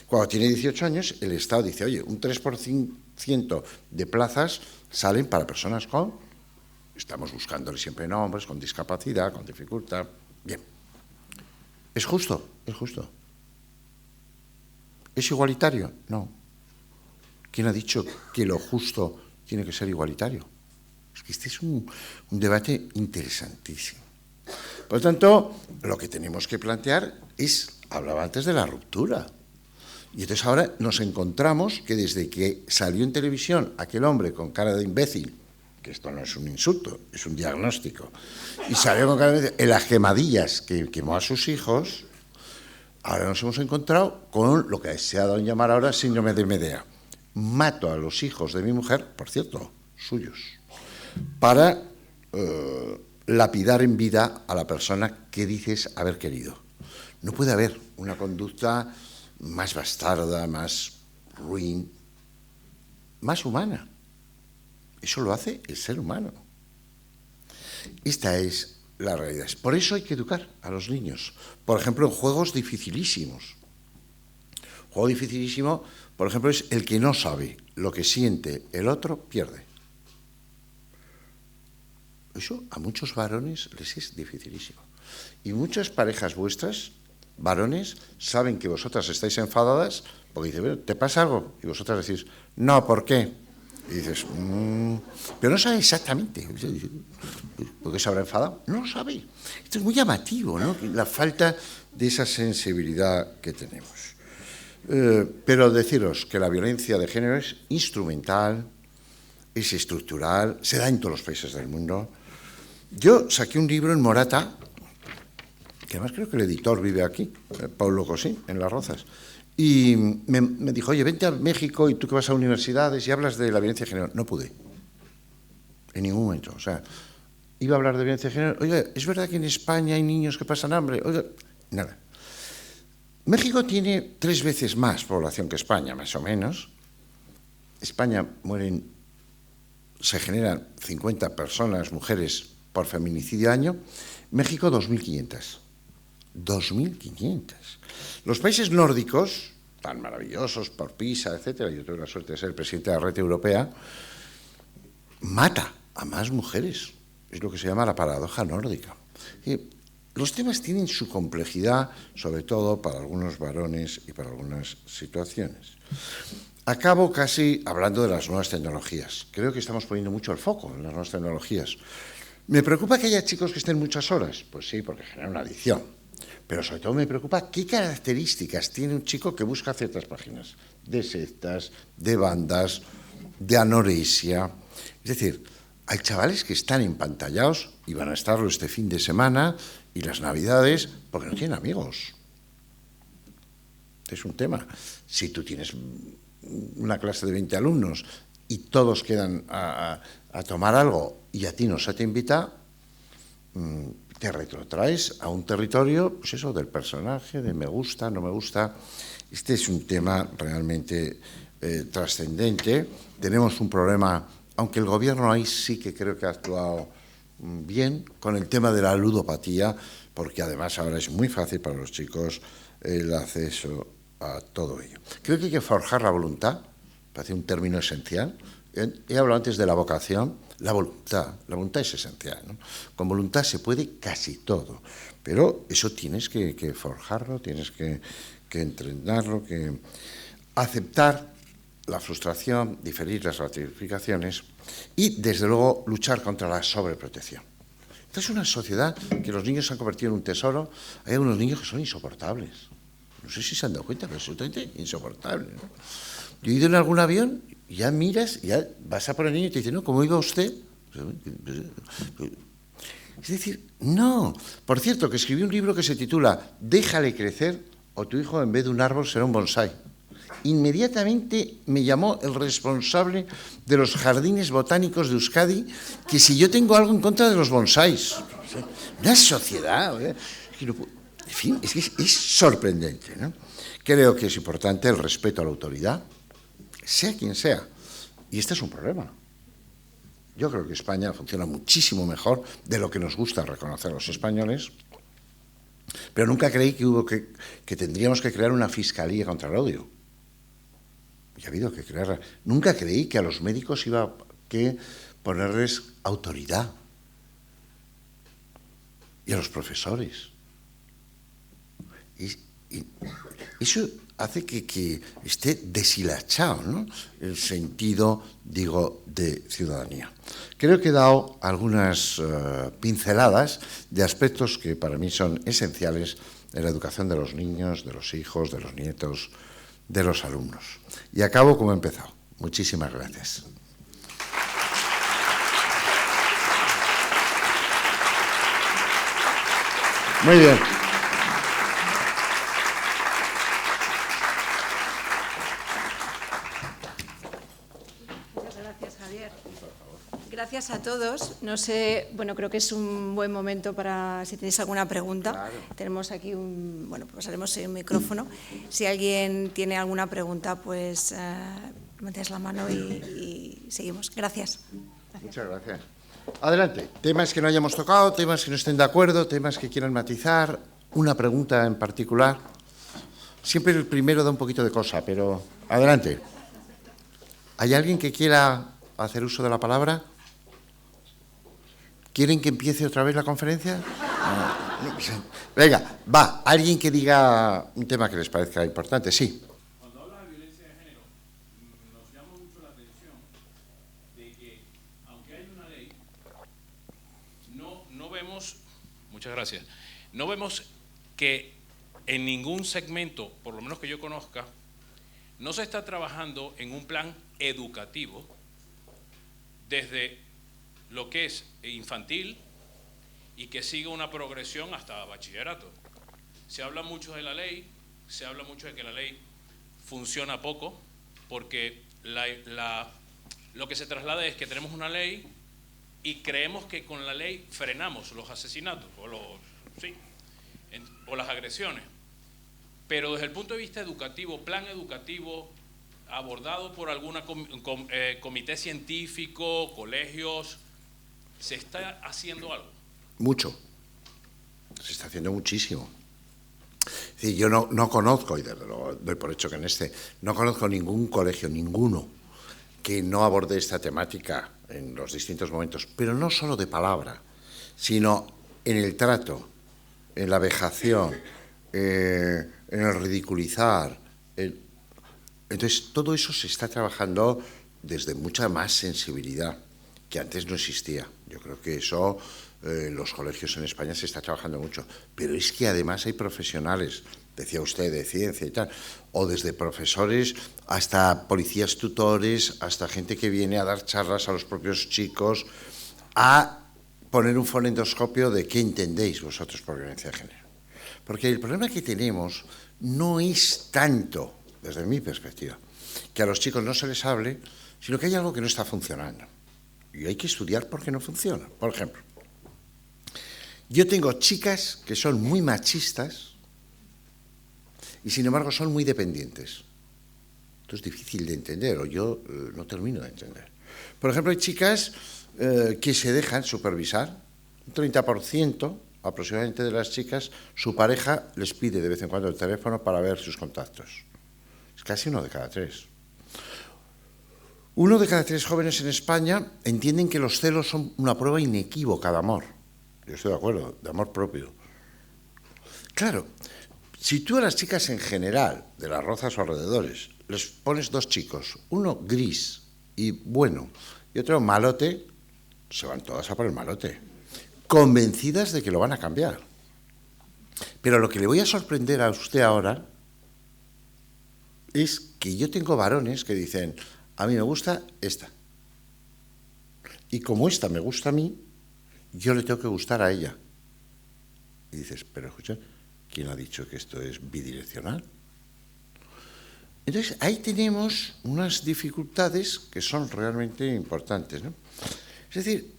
Cuando tiene 18 años, el Estado dice, oye, un 3% de plazas salen para personas con, estamos buscándole siempre nombres, con discapacidad, con dificultad. Bien. ¿Es justo? Es justo. ¿Es igualitario? No. ¿Quién ha dicho que lo justo tiene que ser igualitario? Es que este es un debate interesantísimo. Por lo tanto, lo que tenemos que plantear es, hablaba antes de la ruptura. Y entonces ahora nos encontramos que desde que salió en televisión aquel hombre con cara de imbécil, que esto no es un insulto, es un diagnóstico, y salió con cara de imbécil, en las quemadillas que quemó a sus hijos, ahora nos hemos encontrado con lo que se ha dado en llamar ahora síndrome de Medea. Mato a los hijos de mi mujer, por cierto, suyos, para lapidar en vida a la persona que dices haber querido. No puede haber una conducta más bastarda, más ruin, más humana. Eso lo hace el ser humano. Esta es la realidad. Por eso hay que educar a los niños. Por ejemplo, en juegos dificilísimos. Un juego dificilísimo, por ejemplo, es el que no sabe lo que siente el otro, pierde. Eso a muchos varones les es dificilísimo. Y muchas parejas vuestras, varones, saben que vosotras estáis enfadadas porque dicen, bueno, ¿te pasa algo? Y vosotras decís, no, ¿por qué? Y dices, pero no sabe exactamente. ¿Por qué se habrá enfadado? No lo sabe. Esto es muy llamativo, ¿no? La falta de esa sensibilidad que tenemos. Pero deciros que la violencia de género es instrumental, es estructural, se da en todos los países del mundo. Yo saqué un libro en Morata, que además creo que el editor vive aquí, Paulo Cosín, en Las Rozas, y me dijo, oye, vente a México y tú que vas a universidades y hablas de la violencia de género. No pude, en ningún momento. O sea, iba a hablar de violencia de género. Oiga, ¿es verdad que en España hay niños que pasan hambre? Oiga, nada. México tiene 3 veces más población que España, más o menos. España se generan 50 personas, mujeres, por feminicidio año. México, 2.500. 2.500. Los países nórdicos, tan maravillosos por PISA, etcétera, yo tuve la suerte de ser presidente de la Red Europea, mata a más mujeres. Es lo que se llama la paradoja nórdica. Los temas tienen su complejidad, sobre todo para algunos varones y para algunas situaciones. Acabo casi hablando de las nuevas tecnologías. Creo que estamos poniendo mucho el foco en las nuevas tecnologías. ¿Me preocupa que haya chicos que estén muchas horas? Pues sí, porque genera una adicción. Pero sobre todo me preocupa qué características tiene un chico que busca ciertas páginas, de sectas, de bandas, de anorexia. Es decir, hay chavales que están empantallados y van a estarlo este fin de semana y las Navidades porque no tienen amigos. Es un tema. Si tú tienes una clase de 20 alumnos y todos quedan a tomar algo y a ti no se te invita, te retrotraes a un territorio, pues eso, del personaje, de me gusta, no me gusta. Este es un tema realmente trascendente. Tenemos un problema, aunque el gobierno ahí sí que creo que ha actuado bien, con el tema de la ludopatía, porque además ahora es muy fácil para los chicos el acceso a todo ello. Creo que hay que forjar la voluntad, parece un término esencial. He hablado antes de la vocación. La voluntad es esencial, ¿no? Con voluntad se puede casi todo, pero eso tienes que forjarlo, tienes que entrenarlo, que aceptar la frustración, diferir las gratificaciones y, desde luego, luchar contra la sobreprotección. Esta es una sociedad que los niños se han convertido en un tesoro. Hay algunos niños que son insoportables. No sé si se han dado cuenta, pero absolutamente insoportables, ¿no? Yo he ido en algún avión, ya miras, ya vas a por el niño y te dice, no, ¿cómo iba usted? Es decir, no. Por cierto, que escribí un libro que se titula Déjale crecer o tu hijo en vez de un árbol será un bonsái. Inmediatamente me llamó el responsable de los jardines botánicos de Euskadi, que si yo tengo algo en contra de los bonsáis. Una sociedad, ¿eh? En fin, es que es sorprendente, ¿no? Creo que es importante el respeto a la autoridad, sea quien sea. Y este es un problema. Yo creo que España funciona muchísimo mejor de lo que nos gusta reconocer a los españoles. Pero nunca creí que tendríamos que crear una fiscalía contra el odio. Y ha habido que crearla. Nunca creí que a los médicos iba que ponerles autoridad. Y a los profesores. Y eso hace que esté deshilachado, ¿no?, el sentido, digo, de ciudadanía. Creo que he dado algunas pinceladas de aspectos que para mí son esenciales en la educación de los niños, de los hijos, de los nietos, de los alumnos. Y acabo como he empezado. Muchísimas gracias. Muy bien. Muchas gracias, Javier. Gracias a todos. No sé, bueno, creo que es un buen momento para si tenéis alguna pregunta. Claro. Tenemos aquí pasaremos un micrófono. Si alguien tiene alguna pregunta, pues metéis la mano y seguimos. Gracias. Muchas gracias. Adelante. Temas que no hayamos tocado, temas que no estén de acuerdo, temas que quieran matizar, una pregunta en particular. Siempre el primero da un poquito de cosa, pero adelante. ¿Hay alguien que quiera hacer uso de la palabra? ¿Quieren que empiece otra vez la conferencia? No. Venga, va. Alguien que diga un tema que les parezca importante. Sí. Cuando habla de violencia de género, nos llama mucho la atención de que, aunque hay una ley, no vemos, muchas gracias, no vemos que en ningún segmento, por lo menos que yo conozca, no se está trabajando en un plan educativo desde lo que es infantil y que siga una progresión hasta bachillerato. Se habla mucho de la ley, se habla mucho de que la ley funciona poco, porque lo que se traslada es que tenemos una ley y creemos que con la ley frenamos los asesinatos o las agresiones. Pero desde el punto de vista educativo, plan educativo, abordado por alguna comité científico, colegios, ¿se está haciendo algo? Mucho. Se está haciendo muchísimo. Es decir, yo no conozco, y desde luego doy por hecho que no conozco ningún colegio, ninguno, que no aborde esta temática en los distintos momentos, pero no solo de palabra, sino en el trato, en la vejación, en el ridiculizar. Entonces, todo eso se está trabajando desde mucha más sensibilidad, que antes no existía. Yo creo que eso en los colegios en España se está trabajando mucho. Pero es que además hay profesionales, decía usted, de ciencia y tal, o desde profesores hasta policías tutores, hasta gente que viene a dar charlas a los propios chicos, a poner un fonendoscopio de qué entendéis vosotros por violencia de género. Porque el problema que tenemos no es tanto, desde mi perspectiva, que a los chicos no se les hable, sino que hay algo que no está funcionando. Y hay que estudiar por qué no funciona. Por ejemplo, yo tengo chicas que son muy machistas y sin embargo son muy dependientes. Esto es difícil de entender, o yo no termino de entender. Por ejemplo, hay chicas que se dejan supervisar. Un 30% aproximadamente de las chicas, su pareja les pide de vez en cuando el teléfono para ver sus contactos. Es casi 1 de cada 3. 1 de cada 3 jóvenes en España entienden que los celos son una prueba inequívoca de amor. Yo estoy de acuerdo, de amor propio. Claro, si tú a las chicas en general, de Las Rozas o alrededores, les pones 2 chicos, uno gris y bueno, y otro malote, se van todas a por el malote, convencidas de que lo van a cambiar. Pero lo que le voy a sorprender a usted ahora es que yo tengo varones que dicen, a mí me gusta esta. Y como esta me gusta a mí, yo le tengo que gustar a ella. Y dices, pero escucha, ¿quién ha dicho que esto es bidireccional? Entonces, ahí tenemos unas dificultades que son realmente importantes, ¿no? Es decir,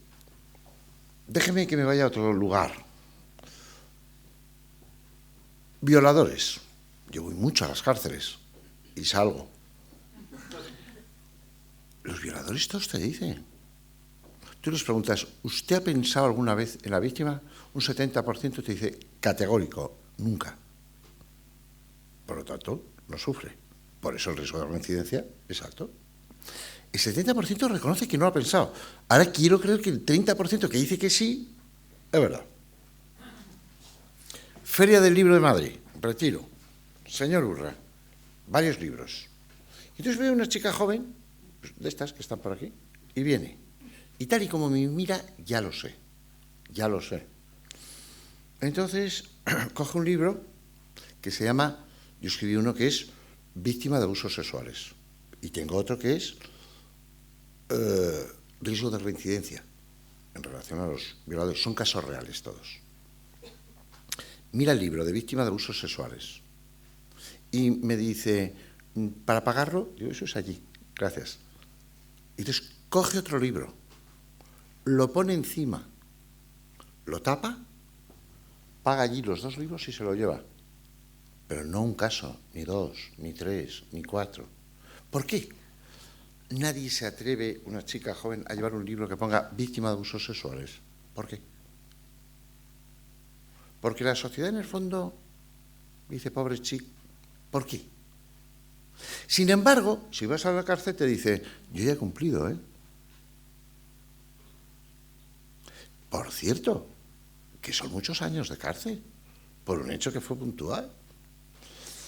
déjeme que me vaya a otro lugar. Violadores. Yo voy mucho a las cárceles y salgo. Los violadores todos te dicen, tú les preguntas, ¿usted ha pensado alguna vez en la víctima? Un 70% te dice, categórico, nunca. Por lo tanto, no sufre. Por eso el riesgo de reincidencia es alto. El 70% reconoce que no lo ha pensado. Ahora quiero creer que el 30% que dice que sí, es verdad. Feria del Libro de Madrid, Retiro. Señor Urra, varios libros. Entonces veo una chica joven, de estas que están por aquí, y viene. Y tal y como me mira, ya lo sé. Ya lo sé. Entonces, coge un libro que se llama, yo escribí uno que es Víctima de abusos sexuales. Y tengo otro que es riesgo de reincidencia en relación a los violadores. Son casos reales todos. Mira el libro de Víctima de abusos sexuales. Y me dice, ¿para pagarlo? Digo, eso es allí, gracias. Y entonces coge otro libro, lo pone encima, lo tapa, paga allí los 2 libros y se lo lleva. Pero no un caso, ni 2, ni 3, ni 4. ¿Por qué? Nadie se atreve, una chica joven, a llevar un libro que ponga víctima de abusos sexuales. ¿Por qué? Porque la sociedad, en el fondo, dice, pobre chico, ¿por qué? Sin embargo, si vas a la cárcel, te dice, yo ya he cumplido, ¿eh? Por cierto, que son muchos años de cárcel, por un hecho que fue puntual.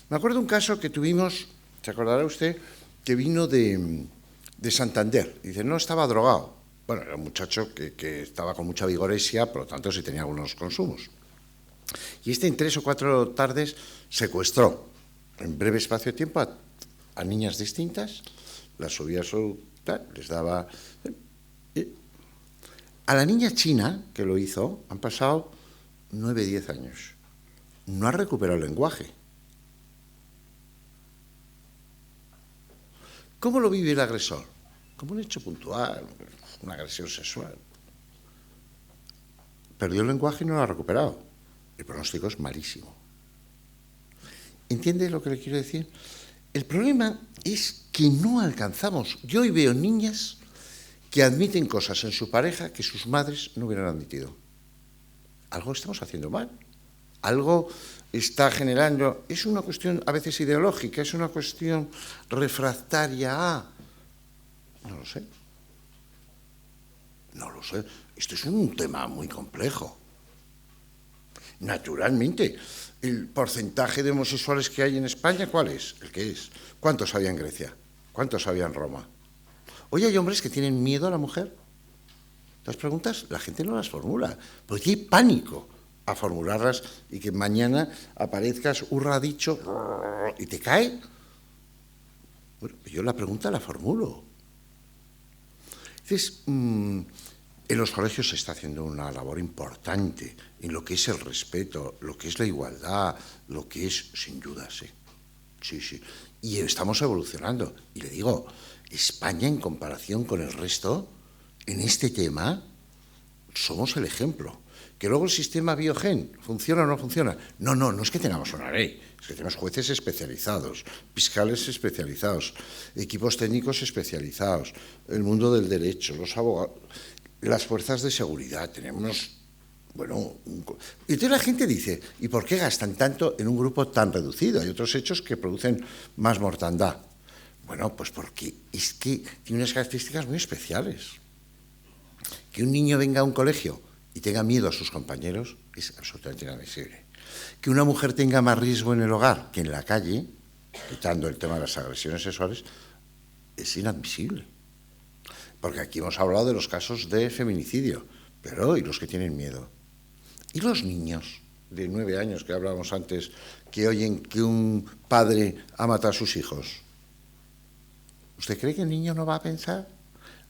Me acuerdo un caso que tuvimos, se acordará usted, que vino de Santander. Dice, no estaba drogado. Bueno, era un muchacho que estaba con mucha vigoresia, por lo tanto, sí tenía algunos consumos. Y en 3 o 4 tardes secuestró, en breve espacio de tiempo, a niñas distintas, las subía a su... les daba... A la niña china que lo hizo han pasado 9, 10 años. No ha recuperado el lenguaje. ¿Cómo lo vive el agresor? Como un hecho puntual, una agresión sexual. Perdió el lenguaje y no lo ha recuperado. El pronóstico es malísimo. ¿Entiende lo que le quiero decir? El problema es que no alcanzamos. Yo hoy veo niñas que admiten cosas en su pareja que sus madres no hubieran admitido. Algo estamos haciendo mal. Algo está generando... Es una cuestión a veces ideológica, es una cuestión refractaria a... No lo sé. No lo sé. Esto es un tema muy complejo. Naturalmente, el porcentaje de homosexuales que hay en España, ¿cuál es? El que es. ¿Cuántos había en Grecia? ¿Cuántos había en Roma? Hoy hay hombres que tienen miedo a la mujer. Las preguntas la gente no las formula, porque hay pánico a formularlas y que mañana aparezcas, Urra ha dicho, y te cae. Bueno, yo la pregunta la formulo. Entonces, en los colegios se está haciendo una labor importante en lo que es el respeto, lo que es la igualdad, lo que es, sin duda, sí. Sí, sí. Y estamos evolucionando. Y le digo, España, en comparación con el resto, en este tema, somos el ejemplo. Que luego el sistema Biogen funciona o no funciona. No es que tengamos una ley, es que tenemos jueces especializados, fiscales especializados, equipos técnicos especializados, el mundo del derecho, los abogados, las fuerzas de seguridad, tenemos... Bueno, y entonces la gente dice, ¿y por qué gastan tanto en un grupo tan reducido? Hay otros hechos que producen más mortandad. Bueno, pues porque es que tiene unas características muy especiales. Que un niño venga a un colegio y tenga miedo a sus compañeros es absolutamente inadmisible. Que una mujer tenga más riesgo en el hogar que en la calle, quitando el tema de las agresiones sexuales, es inadmisible. Porque aquí hemos hablado de los casos de feminicidio, pero ¿y los que tienen miedo? ¿Y los niños de 9 años que hablábamos antes, que oyen que un padre ha matado a sus hijos? ¿Usted cree que el niño no va a pensar?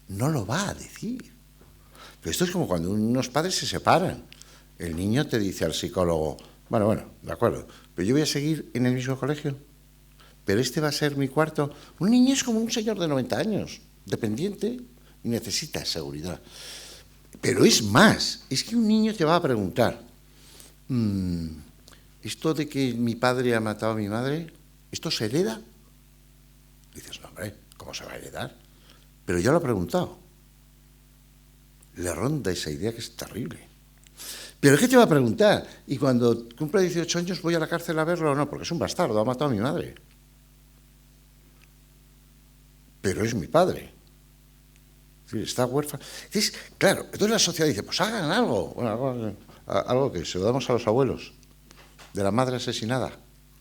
No lo va a decir. Pero esto es como cuando unos padres se separan. El niño te dice al psicólogo, bueno, de acuerdo, pero yo voy a seguir en el mismo colegio. Pero este va a ser mi cuarto. Un niño es como un señor de 90 años, dependiente, y necesita seguridad. Pero es más, es que un niño te va a preguntar, ¿esto de que mi padre ha matado a mi madre, esto se hereda? Dices, no, hombre, ¿cómo se va a heredar? Pero ya lo ha preguntado. le ronda esa idea que es terrible. Pero es que te va a preguntar, y cuando cumpla 18 años voy a la cárcel a verlo o no, porque es un bastardo, ha matado a mi madre. Pero es mi padre. Es decir, está huérfano. Entonces, claro, entonces la sociedad dice, pues hagan algo. Bueno, algo que se lo damos a los abuelos. De la madre asesinada,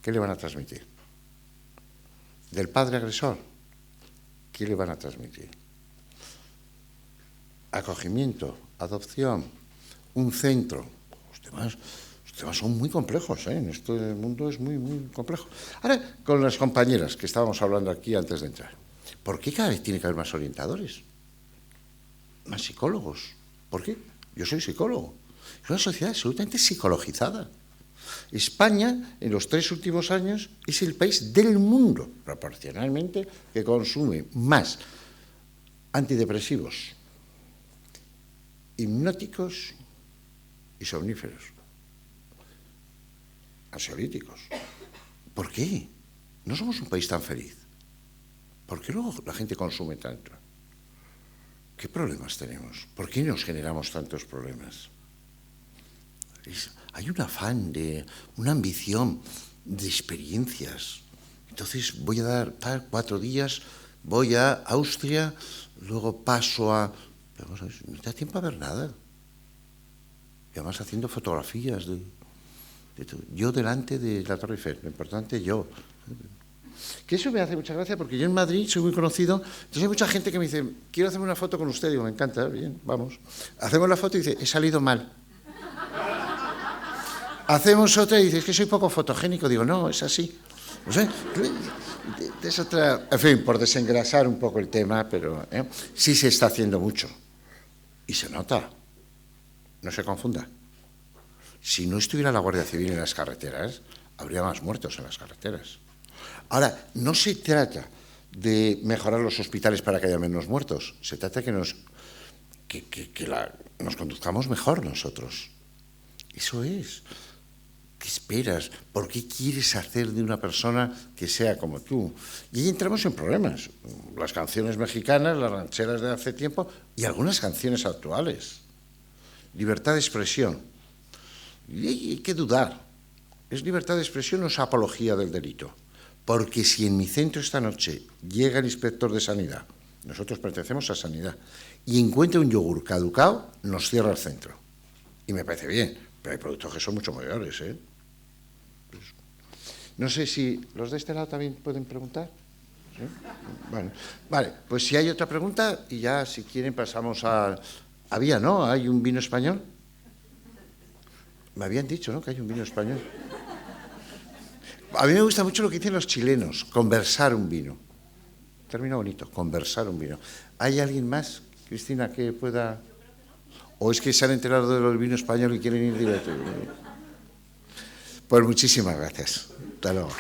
¿qué le van a transmitir? Del padre agresor, ¿qué le van a transmitir? Acogimiento, adopción, un centro. Los temas son muy complejos, ¿eh? En este mundo es muy, muy complejo. Ahora, con las compañeras que estábamos hablando aquí antes de entrar, ¿por qué cada vez tiene que haber más orientadores? Más psicólogos. ¿Por qué? Yo soy psicólogo. Es una sociedad absolutamente psicologizada. España, en los 3 últimos años, es el país del mundo, proporcionalmente, que consume más antidepresivos, hipnóticos y somníferos, ansiolíticos. ¿Por qué? No somos un país tan feliz. ¿Por qué luego la gente consume tanto? ¿Qué problemas tenemos? ¿Por qué nos generamos tantos problemas? Hay un afán, una ambición de experiencias. Entonces voy a dar 4 días, voy a Austria, luego paso a... Vamos a ver, no te da tiempo a ver nada. Y además haciendo fotografías de todo. Yo delante de la Torre Eiffel, lo importante yo. Que eso me hace mucha gracia porque yo en Madrid soy muy conocido, entonces hay mucha gente que me dice, quiero hacerme una foto con usted, digo, me encanta, bien, vamos. Hacemos la foto y dice, he salido mal. Hacemos otra y dice, es que soy poco fotogénico, digo, no, es así. O sea, es otra, en fin, por desengrasar un poco el tema, pero sí se está haciendo mucho. Y se nota, no se confunda. Si no estuviera la Guardia Civil en las carreteras, habría más muertos en las carreteras. Ahora, no se trata de mejorar los hospitales para que haya menos muertos, se trata de que nos conduzcamos mejor nosotros. Eso es. ¿Qué esperas? ¿Por qué quieres hacer de una persona que sea como tú? Y ahí entramos en problemas. Las canciones mexicanas, las rancheras de hace tiempo y algunas canciones actuales. Libertad de expresión. Y hay que dudar. ¿Es libertad de expresión o es apología del delito? Porque si en mi centro esta noche llega el inspector de Sanidad, nosotros pertenecemos a Sanidad, y encuentra un yogur caducado, nos cierra el centro. Y me parece bien, pero hay productos que son mucho mayores, ¿eh? Pues, no sé si los de este lado también pueden preguntar. ¿Sí? Bueno, vale, pues si hay otra pregunta, y ya si quieren pasamos a... Había, ¿no? ¿Hay un vino español? Me habían dicho, ¿no?, que hay un vino español. A mí me gusta mucho lo que dicen los chilenos, conversar un vino. Término bonito, conversar un vino. ¿Hay alguien más, Cristina, que pueda...? ¿O es que se han enterado de lo del vino español y quieren ir directo? Pues muchísimas gracias. Hasta luego.